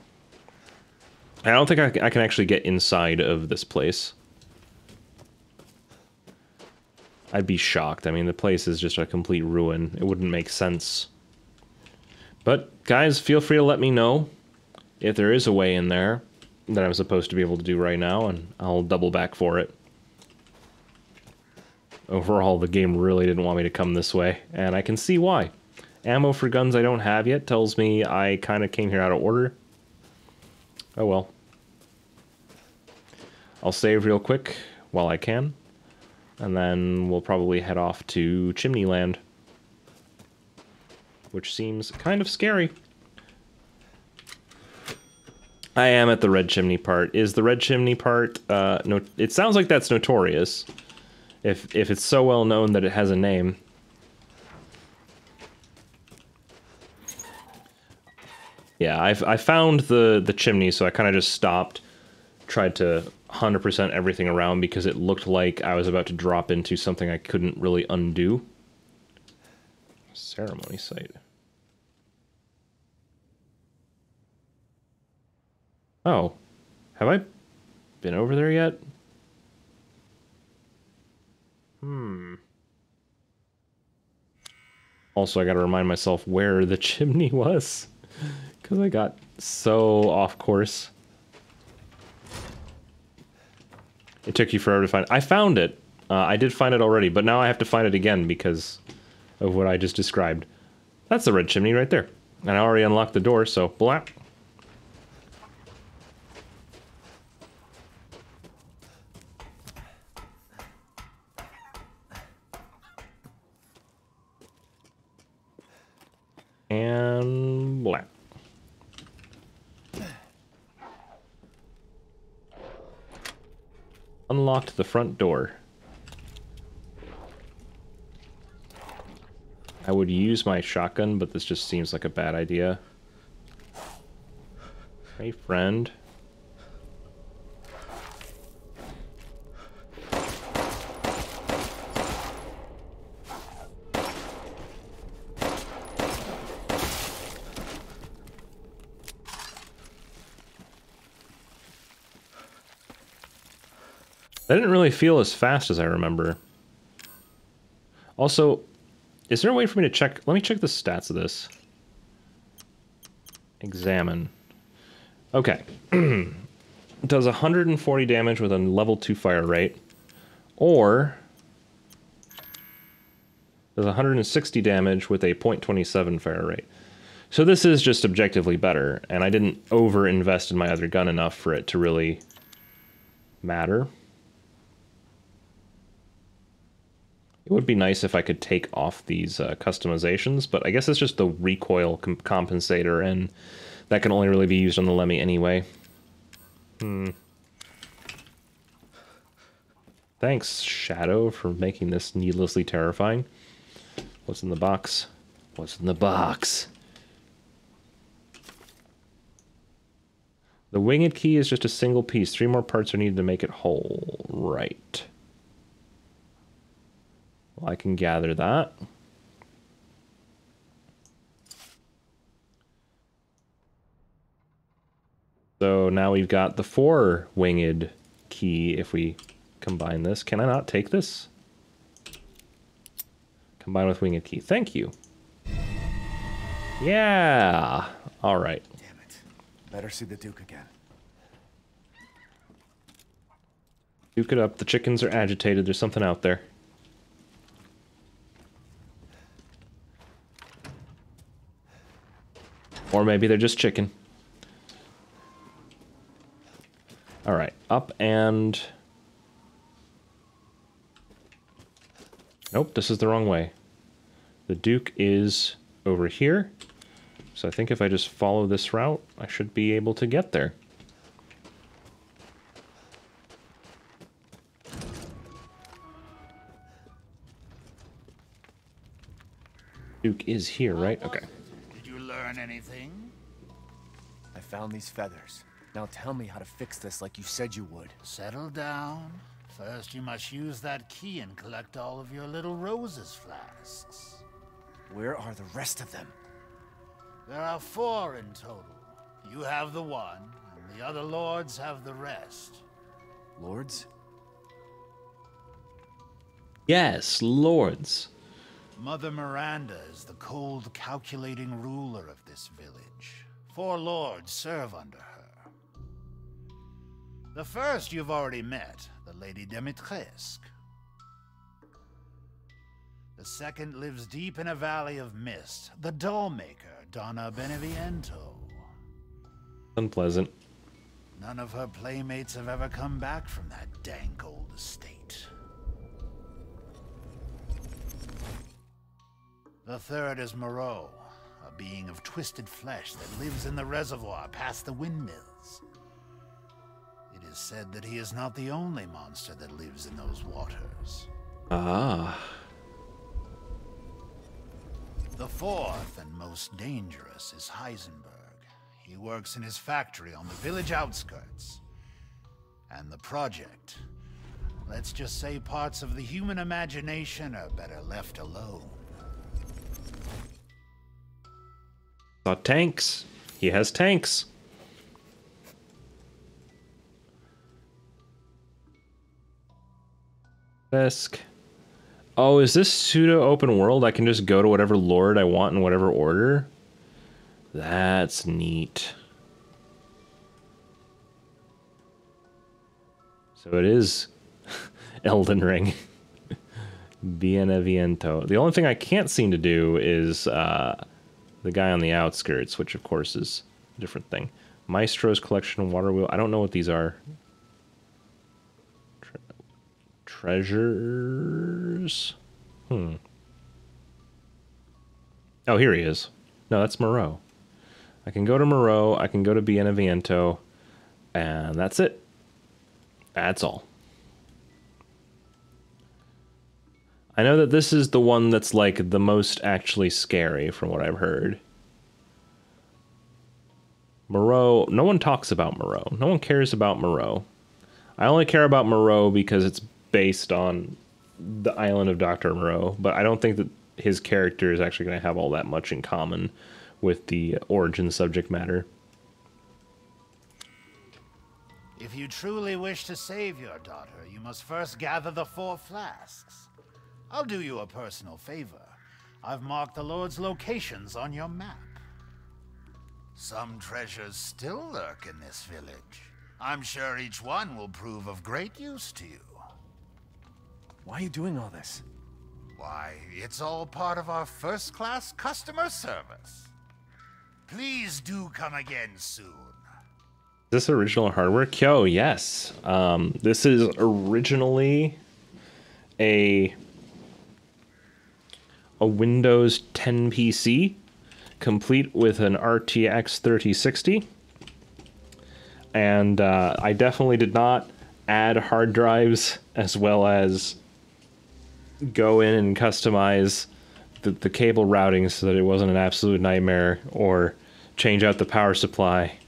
I don't think I can actually get inside of this place. I'd be shocked. I mean, the place is just a complete ruin. It wouldn't make sense. But, guys, feel free to let me know if there is a way in there that I'm supposed to be able to do right now, and I'll double back for it. Overall, the game really didn't want me to come this way, and I can see why. Ammo for guns I don't have yet tells me I kind of came here out of order. Oh well. I'll save real quick while I can. And then we'll probably head off to Chimney Land. Which seems kind of scary. I am at the red chimney part. Is the red chimney part, no, it sounds like that's notorious. If it's so well known that it has a name. Yeah, I found the chimney, so I kind of just stopped. Tried to 100% everything around because it looked like I was about to drop into something I couldn't really undo. Ceremony site. Oh, have I been over there yet? Also, I gotta remind myself where the chimney was, because I got so off course. It took you forever to find it. I found it. I did find it already, but now I have to find it again because of what I just described. That's the red chimney right there. And I already unlocked the door, so blah. And blah. Unlocked the front door. I would use my shotgun, but this just seems like a bad idea. Hey, friend. That didn't really feel as fast as I remember. Also, is there a way for me to check? Let me check the stats of this. Examine. Okay. Does 140 damage with a level 2 fire rate. Or does 160 damage with a .27 fire rate. So this is just objectively better, and I didn't over-invest in my other gun enough for it to really matter. It would be nice if I could take off these customizations, but I guess it's just the recoil compensator, and that can only really be used on the Lemmy anyway. Thanks, Shadow, for making this needlessly terrifying. What's in the box? What's in the box? The winged key is just a single piece. 3 more parts are needed to make it whole. Right. Well, I can gather that. So now we've got the 4-winged key if we combine this. Can I not take this? Combine with winged key. Thank you. Yeah. All right. Damn it. Better see the Duke again. Duke it up. The chickens are agitated. There's something out there. Or maybe they're just chicken. Alright, up and... Nope, this is the wrong way. The Duke is over here. So I think if I just follow this route, I should be able to get there. Duke is here, right? Okay. Did you learn anything? I found these feathers. Now tell me how to fix this like you said you would. Settle down. First, you must use that key and collect all of your little roses flasks. Where are the rest of them? There are 4 in total. You have the one, and the other lords have the rest. Lords? Yes, lords. Mother Miranda is the cold, calculating ruler of this village. 4 lords serve under her. The first you've already met, the Lady Dimitrescu. The second lives deep in a valley of mist, the doll maker, Donna Beneviento. Unpleasant. None of her playmates have ever come back from that dank old estate. The third is Moreau, a being of twisted flesh that lives in the reservoir past the windmills. It is said that he is not the only monster that lives in those waters. Ah. The fourth and most dangerous is Heisenberg. He works in his factory on the village outskirts. And the project. Let's just say parts of the human imagination are better left alone. Saw tanks. He has tanks. Desk. Oh, is this pseudo open world? I can just go to whatever lord I want in whatever order? That's neat. So it is Elden Ring. Bienaviento. The only thing I can't seem to do is the guy on the outskirts, which of course is a different thing. Maestro's collection, water wheel. I don't know what these are. Treasures? Oh, here he is. No, that's Moreau. I can go to Moreau, I can go to Bienaviento, and that's it. That's all. I know that this is the one that's like the most actually scary from what I've heard. Moreau, no one talks about Moreau. No one cares about Moreau. I only care about Moreau because it's based on the island of Dr. Moreau, but I don't think that his character is actually going to have all that much in common with the origin subject matter. If you truly wish to save your daughter, you must first gather the 4 flasks. I'll do you a personal favor. I've marked the Lord's locations on your map. Some treasures still lurk in this village. I'm sure each one will prove of great use to you. Why are you doing all this? Why, it's all part of our first-class customer service. Please do come again soon. Is this original hardware? Kyo, yes. This is originally a Windows 10 PC, complete with an RTX 3060. And I definitely did not add hard drives as well as go in and customize the cable routing so that it wasn't an absolute nightmare, or change out the power supply,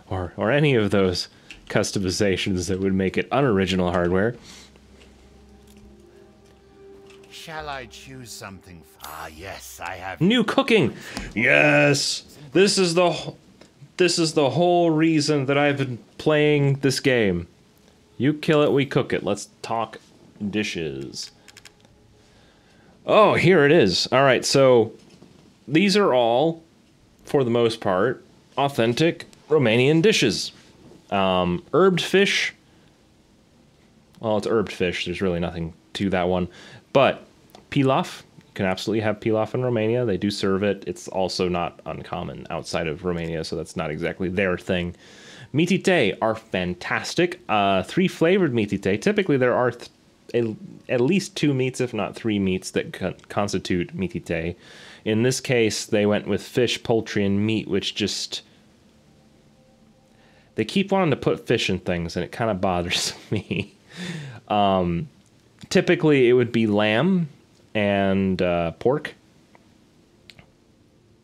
or any of those customizations that would make it unoriginal hardware. Shall I choose something? Ah, yes, I have. New cooking. Yes, this is the whole reason that I've been playing this game. You kill it, we cook it. Let's talk dishes. Oh, here it is. All right, so these are all, for the most part, authentic Romanian dishes. Herbed fish. Well, it's herbed fish. There's really nothing to that one. But pilaf. You can absolutely have pilaf in Romania. They do serve it. It's also not uncommon outside of Romania, so that's not exactly their thing. Mitite are fantastic. 3 flavored mitite. Typically, there are at least 2 meats, if not 3 meats, that constitute mitite. In this case, they went with fish, poultry, and meat, which just... They keep wanting to put fish in things, and it kind of bothers me. Typically, it would be lamb and pork.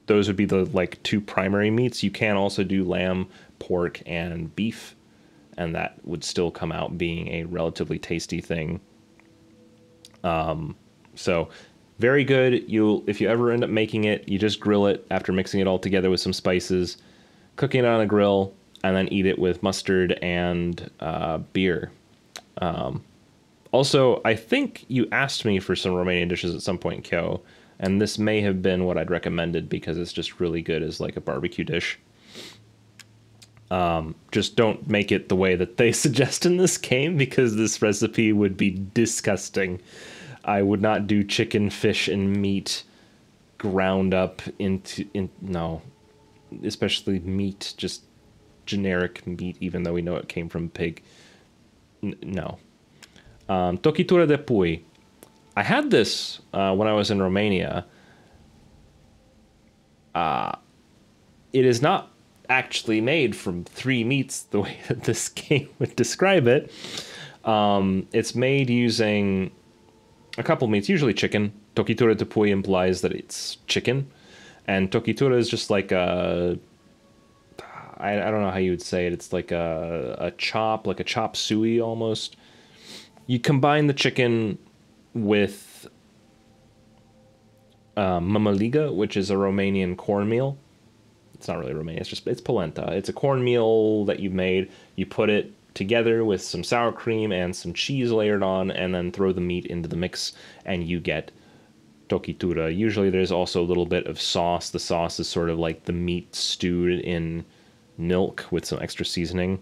Those would be the 2 primary meats. You can also do lamb, pork, and beef, and that would still come out being a relatively tasty thing. So very good. If you ever end up making it, you just grill it after mixing it all together with some spices, cooking it on a grill, and then eat it with mustard and beer. Also, I think you asked me for some Romanian dishes at some point, Kyo, and this may have been what I'd recommended because it's just really good as like a barbecue dish. Just don't make it the way that they suggest in this game, because this recipe would be disgusting. I would not do chicken, fish, and meat ground up no, especially meat, just generic meat, even though we know it came from pig. No. Tokitura de pui. I had this when I was in Romania. It is not actually made from 3 meats the way that this game would describe it. It's made using a couple meats, usually chicken. Tokitura de pui implies that it's chicken. And tokitura is just like a... I don't know how you would say it. It's like a chop, like a chop suey almost. You combine the chicken with mamaliga, which is a Romanian cornmeal. It's not really Romanian, it's polenta. It's a cornmeal that you've made. You put it together with some sour cream and some cheese layered on, and then throw the meat into the mix, and you get tokitura. Usually there's also a little bit of sauce. The sauce is sort of like the meat stewed in milk with some extra seasoning.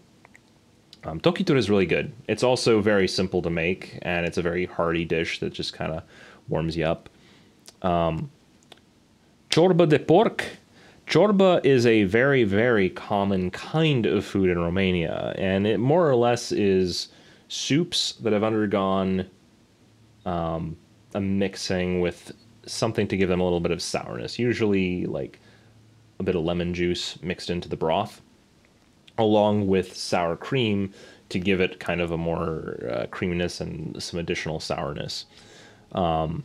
Tokitura is really good. It's also very simple to make, and it's a very hearty dish that just kind of warms you up. Ciorba de porc. Ciorba is a very, very common kind of food in Romania, and it more or less is soups that have undergone a mixing with something to give them a little bit of sourness, usually like a bit of lemon juice mixed into the broth, along with sour cream to give it kind of a more creaminess and some additional sourness. In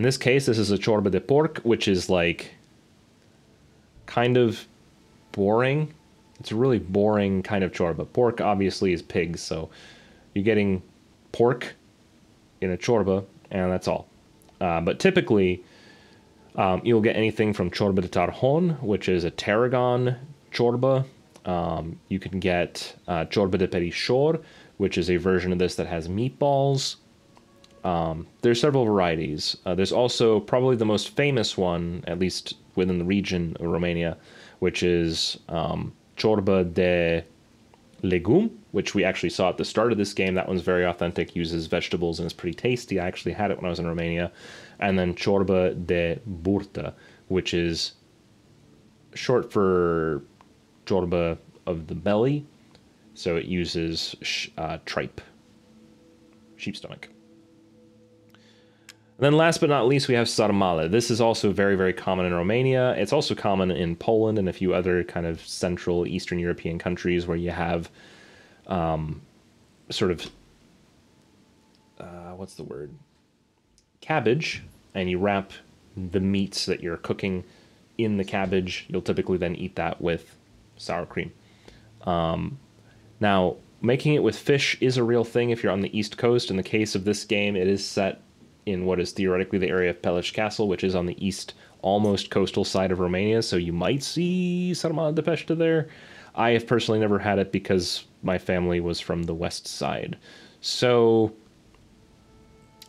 this case, this is a ciorba de porc, which is like kind of boring. It's a really boring kind of ciorba. Pork obviously is pig, so you're getting pork in a ciorba, and that's all. But typically, you'll get anything from ciorba de tarhon, which is a tarragon ciorba. You can get ciorba de perișor, which is a version of this that has meatballs. There's several varieties. There's also probably the most famous one, at least within the region of Romania, which is ciorba de legum, which we actually saw at the start of this game. That one's very authentic, uses vegetables, and is pretty tasty. I actually had it when I was in Romania. And then ciorba de burtă, which is short for ciorba of the belly. So it uses tripe, sheep stomach. And then last but not least, we have sarmale. This is also very, very common in Romania. It's also common in Poland and a few other kind of Central Eastern European countries where you have sort of, what's the word? Cabbage, and you wrap the meats that you're cooking in the cabbage. You'll typically then eat that with sour cream. Now, making it with fish is a real thing if you're on the East Coast. In the case of this game, it is set in what is theoretically the area of Peles Castle, which is on the east, almost coastal side of Romania, so you might see sarmale de pește there. I have personally never had it because my family was from the west side. So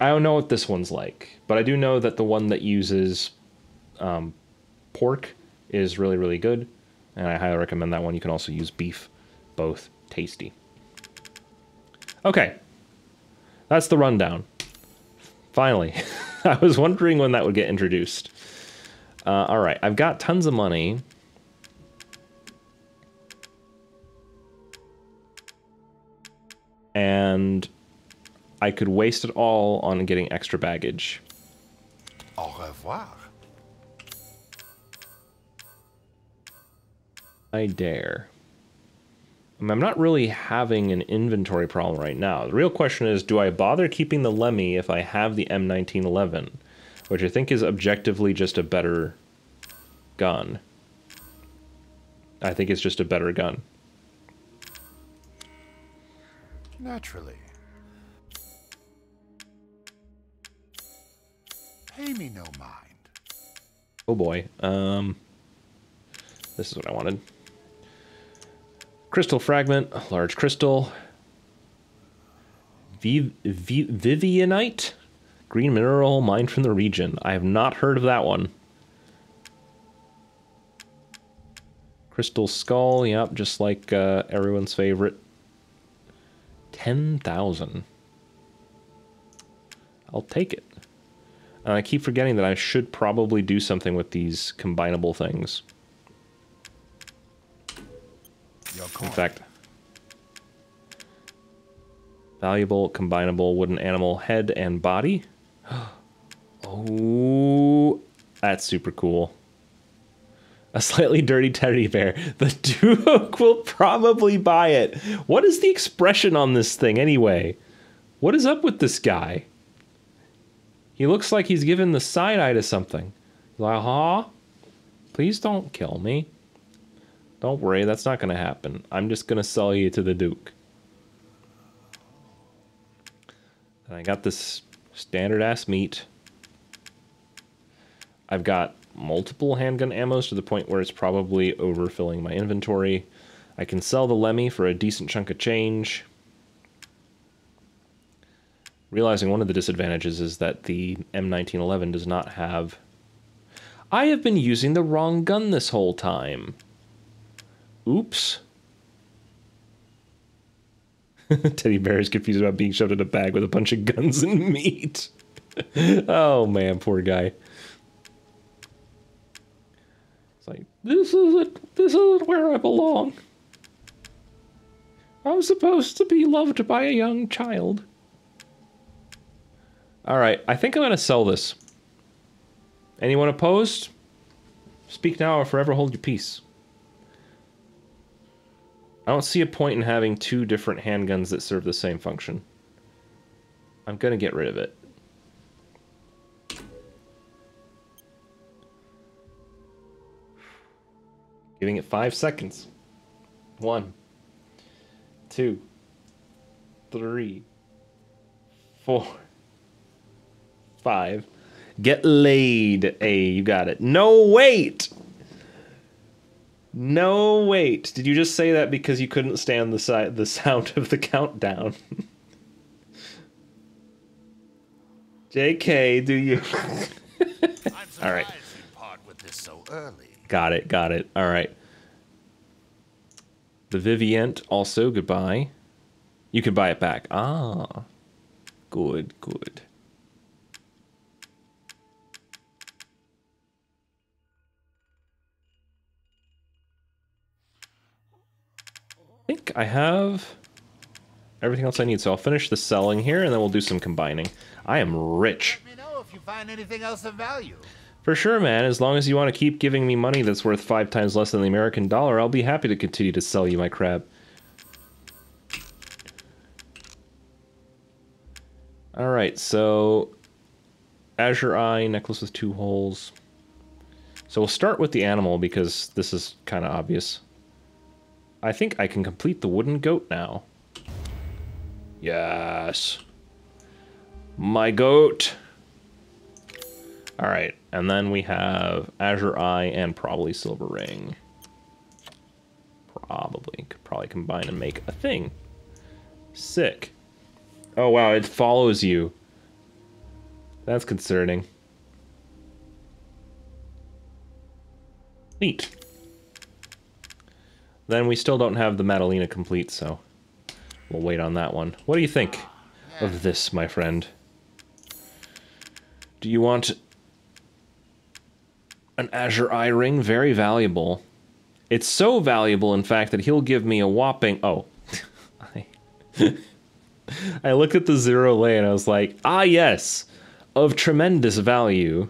I don't know what this one's like, but I do know that the one that uses pork is really, really good, and I highly recommend that one. You can also use beef, both tasty. Okay, that's the rundown. Finally. I was wondering when that would get introduced. All right, I've got tons of money. And I could waste it all on getting extra baggage. Au revoir. I dare. I'm not really having an inventory problem right now. The real question is, do I bother keeping the Lemmy if I have the M1911? Which I think is objectively just a better gun. I think it's just a better gun. Naturally. Pay me no mind. Oh boy. This is what I wanted. Crystal fragment, large crystal. Vivianite? Green mineral mined from the region. I have not heard of that one. Crystal skull, yep, just like everyone's favorite. 10,000. I'll take it. And I keep forgetting that I should probably do something with these combinable things. In fact, valuable, combinable, wooden animal, head and body. Oh, that's super cool. A slightly dirty teddy bear. The Duke will probably buy it. What is the expression on this thing anyway? What is up with this guy? He looks like he's giving the side eye to something. Like, huh? Please don't kill me. Don't worry, that's not going to happen. I'm just going to sell you to the Duke. And I got this standard-ass meat. I've got multiple handgun ammos to the point where it's probably overfilling my inventory. I can sell the Lemmy for a decent chunk of change. Realizing one of the disadvantages is that the M1911 does not have... I have been using the wrong gun this whole time. Oops. Teddy bear is confused about being shoved in a bag with a bunch of guns and meat. Oh man, poor guy. It's like, this isn't where I belong. I'm supposed to be loved by a young child. Alright, I think I'm gonna sell this. Anyone opposed? Speak now or forever hold your peace. I don't see a point in having two different handguns that serve the same function. I'm gonna get rid of it. Giving it 5 seconds. 1, 2, 3, 4, 5. Get laid. Hey, you got it. No, wait! No, wait. Did you just say that because you couldn't stand the sound of the countdown? JK, do you? All right. You part with this so early. Got it, got it. All right. The Vivient also, goodbye. You can buy it back. Ah. Good, good. I think I have everything else I need, so I'll finish the selling here, and then we'll do some combining. I am rich. Let me know if you find anything else of value. For sure, man. As long as you want to keep giving me money that's worth 5 times less than the American dollar, I'll be happy to continue to sell you my crap. Alright, so... Azure Eye, necklace with 2 holes. So we'll start with the animal, because this is kind of obvious. I think I can complete the wooden goat now. Yes. My goat. Alright, and then we have Azure Eye and probably Silver Ring. Probably. Could probably combine and make a thing. Sick. Oh wow, it follows you. That's concerning. Neat. Then we still don't have the Madalena complete, so we'll wait on that one. What do you think of this, my friend? Do you want an Azure Eye ring? Very valuable. It's so valuable, in fact, that he'll give me a whopping... Oh. I looked at the zero lay and I was like, ah yes, of tremendous value.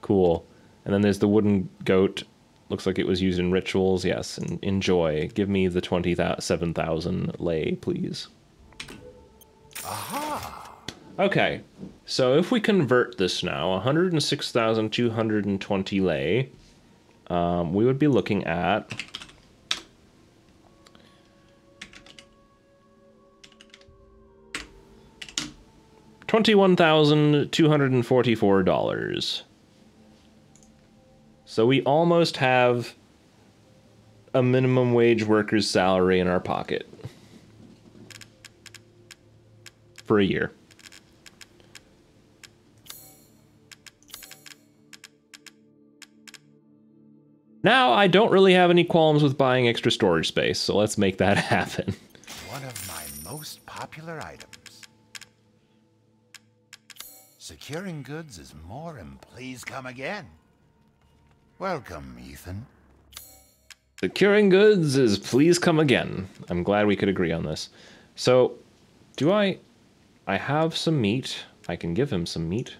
Cool. And then there's the wooden goat. Looks like it was used in rituals. Yes, and enjoy. Give me the 27,000 lei, please. Aha! Okay, so if we convert this now, 106,220 lei, we would be looking at... $21,244. So we almost have a minimum wage worker's salary in our pocket for a year. Now, I don't really have any qualms with buying extra storage space, so let's make that happen. One of my most popular items. Securing goods is more and please come again. Welcome, Ethan. Securing goods is please come again. I'm glad we could agree on this. So, do I have some meat. I can give him some meat.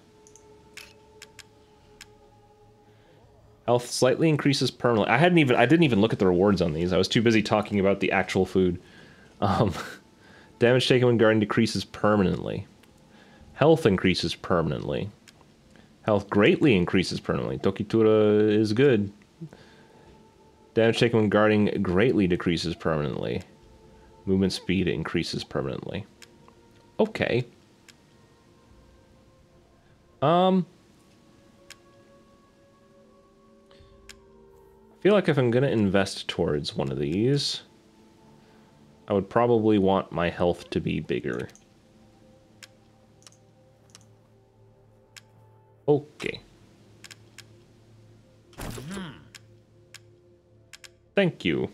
Health slightly increases permanently. I didn't even look at the rewards on these. I was too busy talking about the actual food. Damage taken when guarding decreases permanently. Health increases permanently. Health greatly increases permanently. Tokitura is good. Damage taken when guarding greatly decreases permanently. Movement speed increases permanently. Okay. I feel like if I'm gonna invest towards one of these, I would probably want my health to be bigger. Okay. Thank you.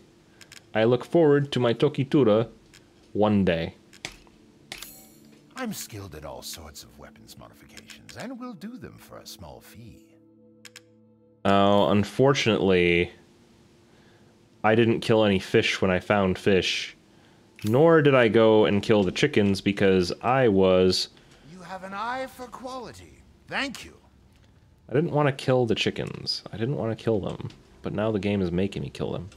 I look forward to my Tokitura one day. I'm skilled at all sorts of weapons modifications, and will do them for a small fee. Oh, unfortunately, I didn't kill any fish when I found fish. Nor did I go and kill the chickens because I was... You have an eye for quality. Thank you. I didn't want to kill the chickens. I didn't want to kill them. But now the game is making me kill them.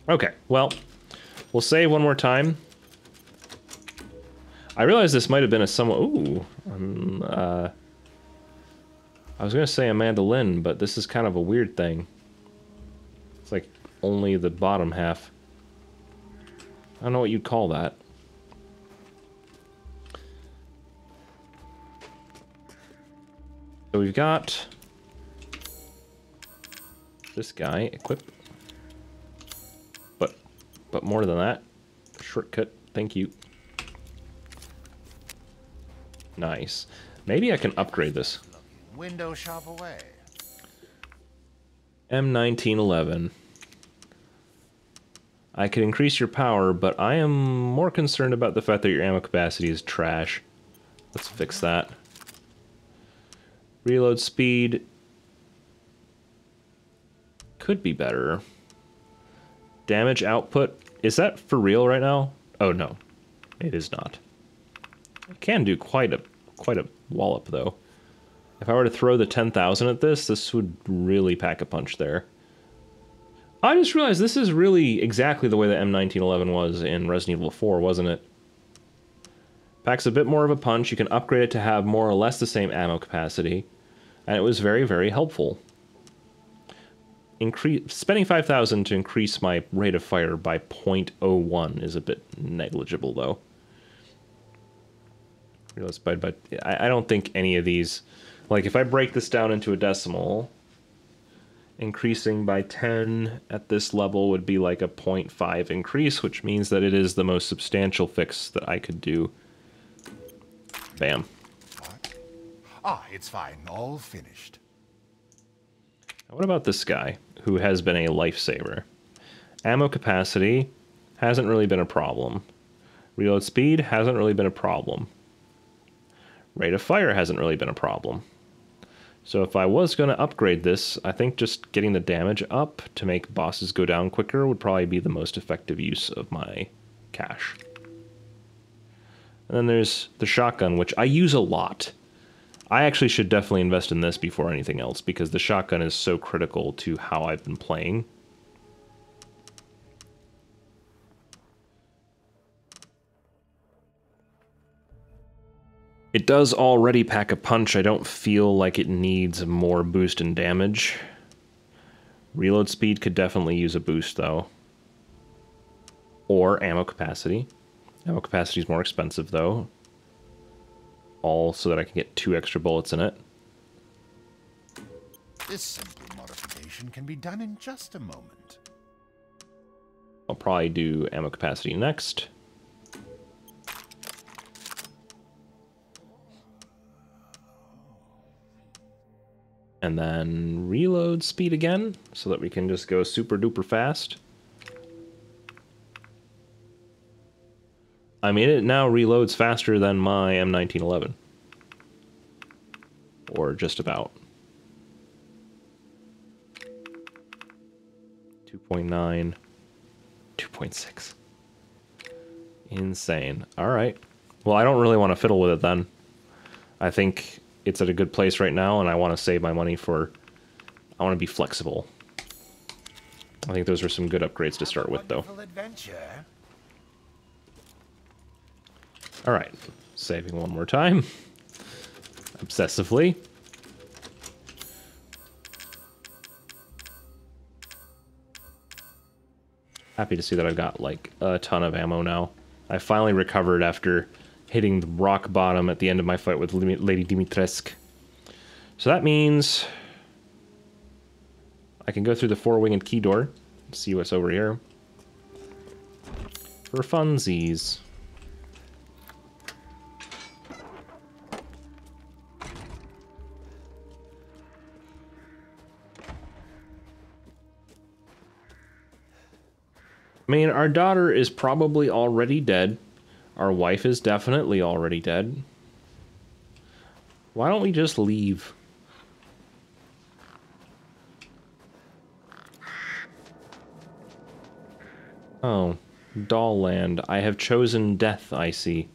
Okay, well, we'll save one more time. I realize this might have been a somewhat... Ooh. I was going to say a mandolin, but this is kind of a weird thing. It's like only the bottom half. I don't know what you'd call that. So we've got this guy, equip. But more than that, shortcut, thank you. Nice. Maybe I can upgrade this. Window shop away. M1911. I could increase your power, but I am more concerned about the fact that your ammo capacity is trash. Let's fix that. Reload speed could be better. Damage output, is that for real right now? Oh no, it is not. It can do quite a wallop though. If I were to throw the 10,000 at this would really pack a punch there. I just realized this is really exactly the way the M1911 was in Resident Evil 4, wasn't it? Packs a bit more of a punch, you can upgrade it to have more or less the same ammo capacity, and it was very, very helpful. Spending 5,000 to increase my rate of fire by 0.01 is a bit negligible, though. I don't think any of these... Like, if I break this down into a decimal, increasing by 10 at this level would be like a 0.5 increase, which means that it is the most substantial fix that I could do. Bam. What? Ah, it's fine. All finished. What about this guy, who has been a lifesaver? Ammo capacity hasn't really been a problem. Reload speed hasn't really been a problem. Rate of fire hasn't really been a problem. So if I was going to upgrade this, I think just getting the damage up to make bosses go down quicker would probably be the most effective use of my cash. And then there's the shotgun, which I use a lot. I actually should definitely invest in this before anything else, because the shotgun is so critical to how I've been playing. It does already pack a punch. I don't feel like it needs more boost in damage. Reload speed could definitely use a boost, though. Or ammo capacity. Ammo capacity is more expensive, though. All so that I can get 2 extra bullets in it. This simple modification can be done in just a moment. I'll probably do ammo capacity next. And then reload speed again, so that we can just go super duper fast. I mean, it now reloads faster than my M1911. Or just about. 2.9. 2.6. Insane. Alright. Well, I don't really want to fiddle with it then. I think it's at a good place right now, and I want to save my money for... I want to be flexible. I think those are some good upgrades to start with, though. Alright. Saving one more time. Obsessively. Happy to see that I've got, like, a ton of ammo now. I finally recovered after hitting the rock bottom at the end of my fight with Lady Dimitrescu. So that means I can go through the four-winged key door and see what's over here. For funsies. I mean, our daughter is probably already dead. Our wife is definitely already dead. Why don't we just leave? Oh, doll land. I have chosen death, I see.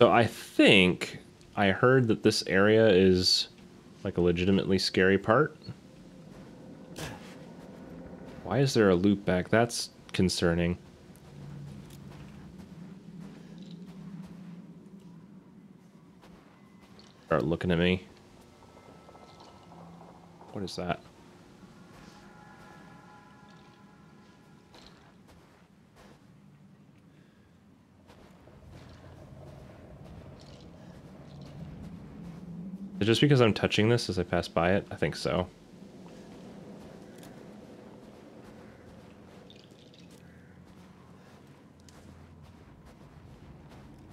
So I think I heard that this area is like a legitimately scary part. Why is there a loop back? That's concerning. Start looking at me. What is that? Is it just because I'm touching this as I pass by it? I think so.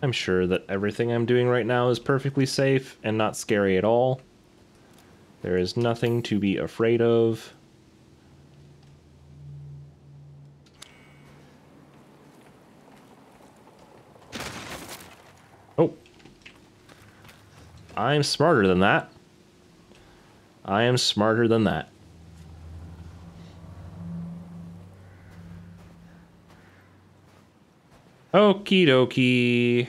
I'm sure that everything I'm doing right now is perfectly safe and not scary at all. There is nothing to be afraid of. Oh. I'm smarter than that. I am smarter than that. Okie dokie.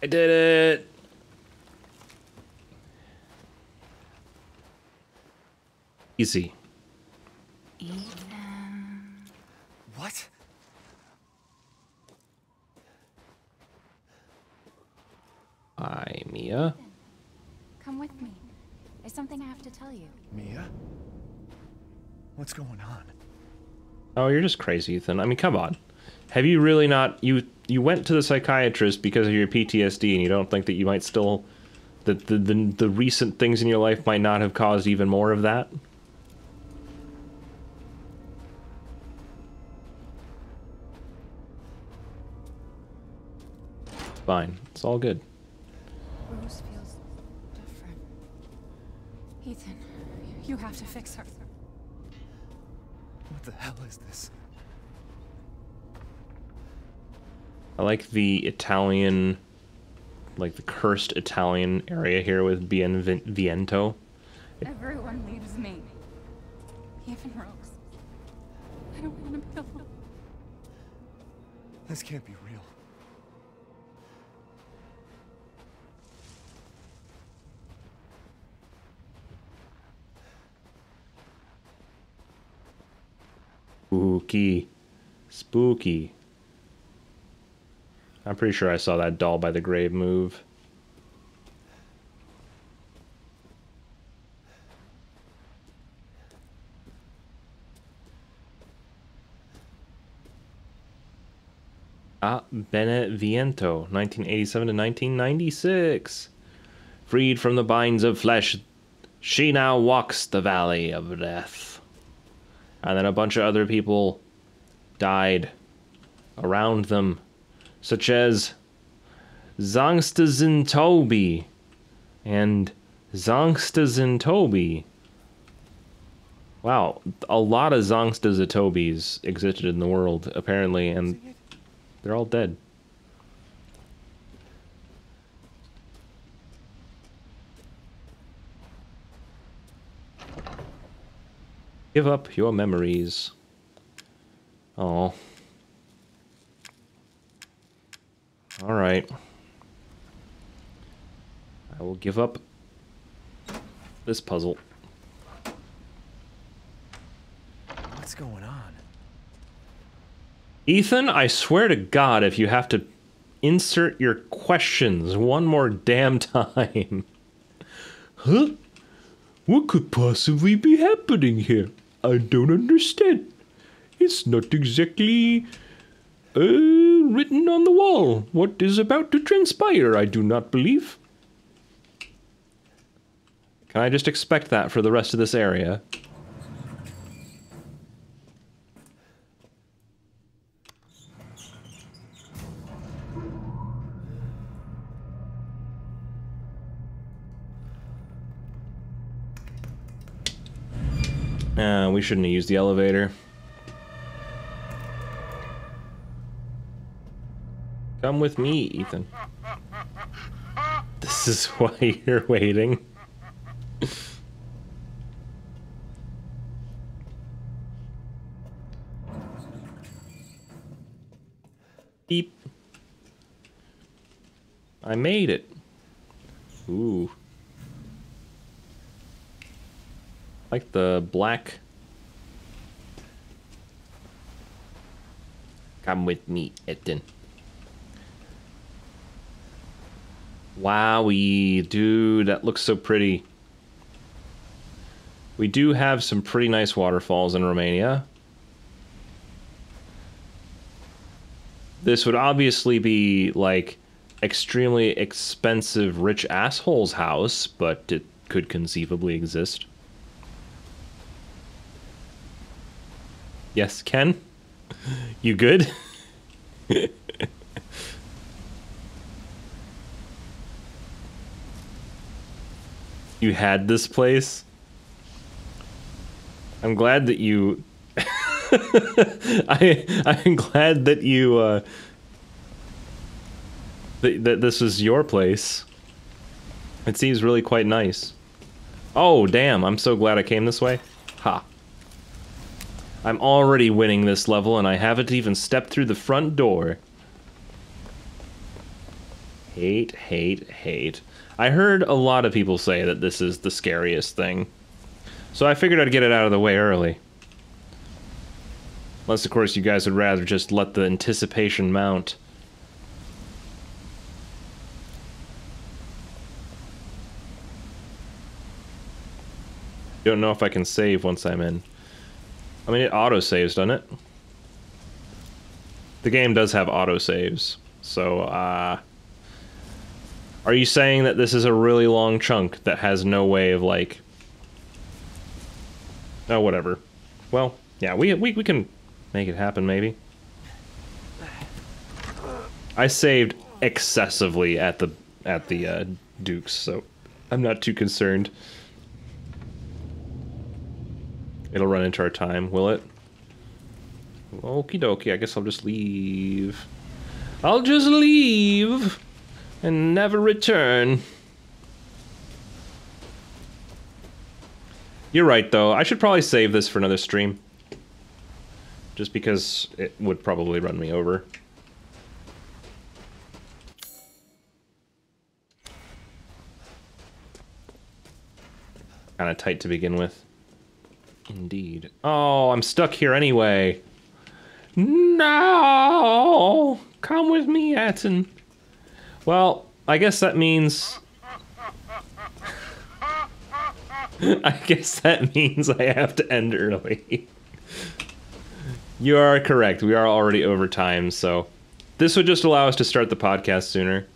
I did it. Easy. What? Hi, Mia. Come with me. There's something I have to tell you. Mia? What's going on? Oh, you're just crazy, Ethan. I mean, come on. Have you really not... You went to the psychiatrist because of your PTSD, and you don't think that you might still... That the recent things in your life might not have caused even more of that? Fine. It's all good. Rose feels different. Ethan, you have to fix her. What the hell is this? I like the Italian, like the cursed Italian area here with Bienvento. Everyone leaves me. Even Rose. I don't want to be alone. This can't be real. Spooky. Spooky. I'm pretty sure I saw that doll by the grave move. A Beneviento, 1987 to 1996. Freed from the binds of flesh, she now walks the valley of death. And then a bunch of other people died around them, such as Zangstazintobi and Zangstazintobi. Wow, a lot of Zangstazitobis existed in the world, apparently, and they're all dead. Give up your memories. Oh. Alright. I will give up this puzzle. What's going on? Ethan, I swear to God, if you have to insert your questions one more damn time. Huh? What could possibly be happening here? I don't understand. It's not exactly written on the wall. What is about to transpire, I do not believe. Can I just expect that for the rest of this area? We shouldn't have used the elevator. Come with me, Ethan. This is why you're waiting. Beep. I made it. Ooh. Like the black. Come with me, Ethan. Wowie, dude, that looks so pretty. We do have some pretty nice waterfalls in Romania. This would obviously be, like, extremely expensive rich asshole's house, but it could conceivably exist. Yes, Ken? You good? You had this place? I'm glad that you... I'm glad that you, that this is your place. It seems really quite nice. Oh, damn, I'm so glad I came this way. Ha. I'm already winning this level, and I haven't even stepped through the front door. Hate, hate, hate. I heard a lot of people say that this is the scariest thing. So I figured I'd get it out of the way early. Unless, of course, you guys would rather just let the anticipation mount. Don't know if I can save once I'm in. I mean, it auto-saves, doesn't it? The game does have auto-saves. So, are you saying that this is a really long chunk that has no way of, like... Oh, whatever. Well, yeah, we can make it happen, maybe. I saved excessively at the Dukes, so I'm not too concerned. It'll run into our time, will it? Okie dokie, I guess I'll just leave. I'll just leave and never return. You're right, though. I should probably save this for another stream. Just because it would probably run me over. Kind of tight to begin with. Indeed. Oh, I'm stuck here anyway. No! Come with me, Atten. Well, I guess that means... I guess that means I have to end early. You are correct. We are already over time, so... This would just allow us to start the podcast sooner.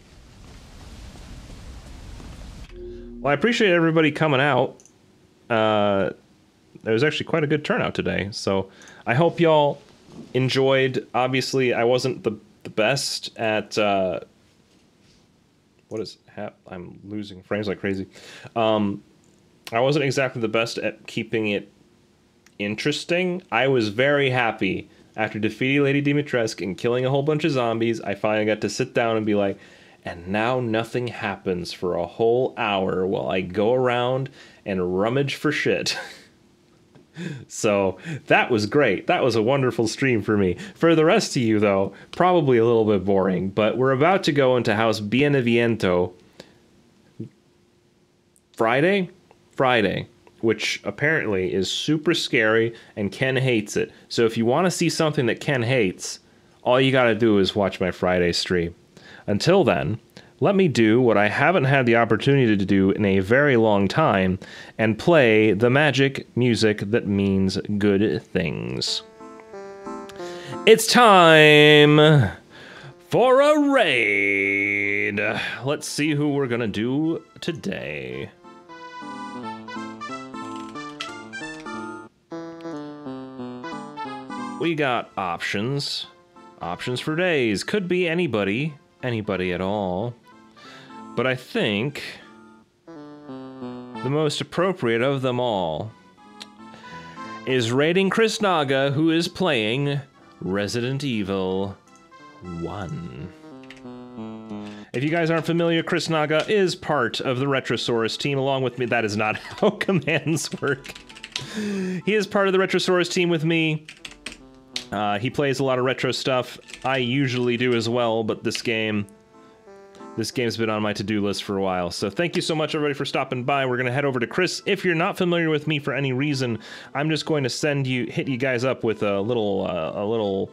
Well, I appreciate everybody coming out. There was actually quite a good turnout today, so I hope y'all enjoyed. Obviously, I wasn't the best at... I'm losing frames like crazy. I wasn't exactly the best at keeping it interesting. I was very happy after defeating Lady Dimitrescu and killing a whole bunch of zombies. I finally got to sit down and be like, and now nothing happens for a whole hour while I go around and rummage for shit. So that was great. That was a wonderful stream for me. For the rest of you, though, probably a little bit boring, but we're about to go into House Bienaviento Friday, which apparently is super scary, and Ken hates it. So if you want to see something that Ken hates, all you gotta do is watch my Friday stream. Until then, let me do what I haven't had the opportunity to do in a very long time, and play the magic music that means good things. It's time for a raid! Let's see who we're gonna do today. We got options. Options for days. Could be anybody. Anybody at all. But I think the most appropriate of them all is raiding Chris Naga, who is playing Resident Evil 1. If you guys aren't familiar, Chris Naga is part of the Retrosaurus team along with me. That is not how commands work. He is part of the Retrosaurus team with me. He plays a lot of retro stuff. I usually do as well, but this game's been on my to-do list for a while. So thank you so much, everybody, for stopping by. We're gonna head over to Chris. If you're not familiar with me for any reason, I'm just going to hit you guys up with a little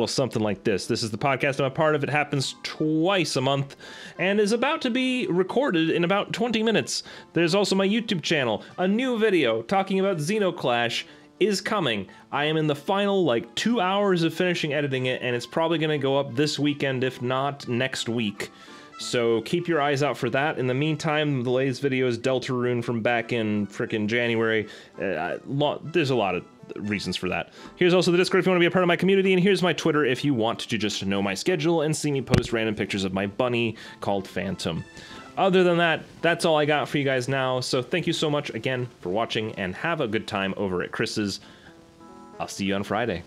something like this. This is the podcast I'm a part of. It happens twice a month and is about to be recorded in about 20 minutes. There's also my YouTube channel. A new video talking about Xenoclash is coming. I am in the final 2 hours of finishing editing it, and it's probably gonna go up this weekend, if not next week. So keep your eyes out for that. In the meantime, the latest video is Deltarune from back in frickin' January. There's a lot of reasons for that. Here's also the Discord if you want to be a part of my community, and here's my Twitter if you want to just know my schedule and see me post random pictures of my bunny called Phantom. Other than that, that's all I got for you guys now, so thank you so much again for watching, and have a good time over at Chris's. I'll see you on Friday.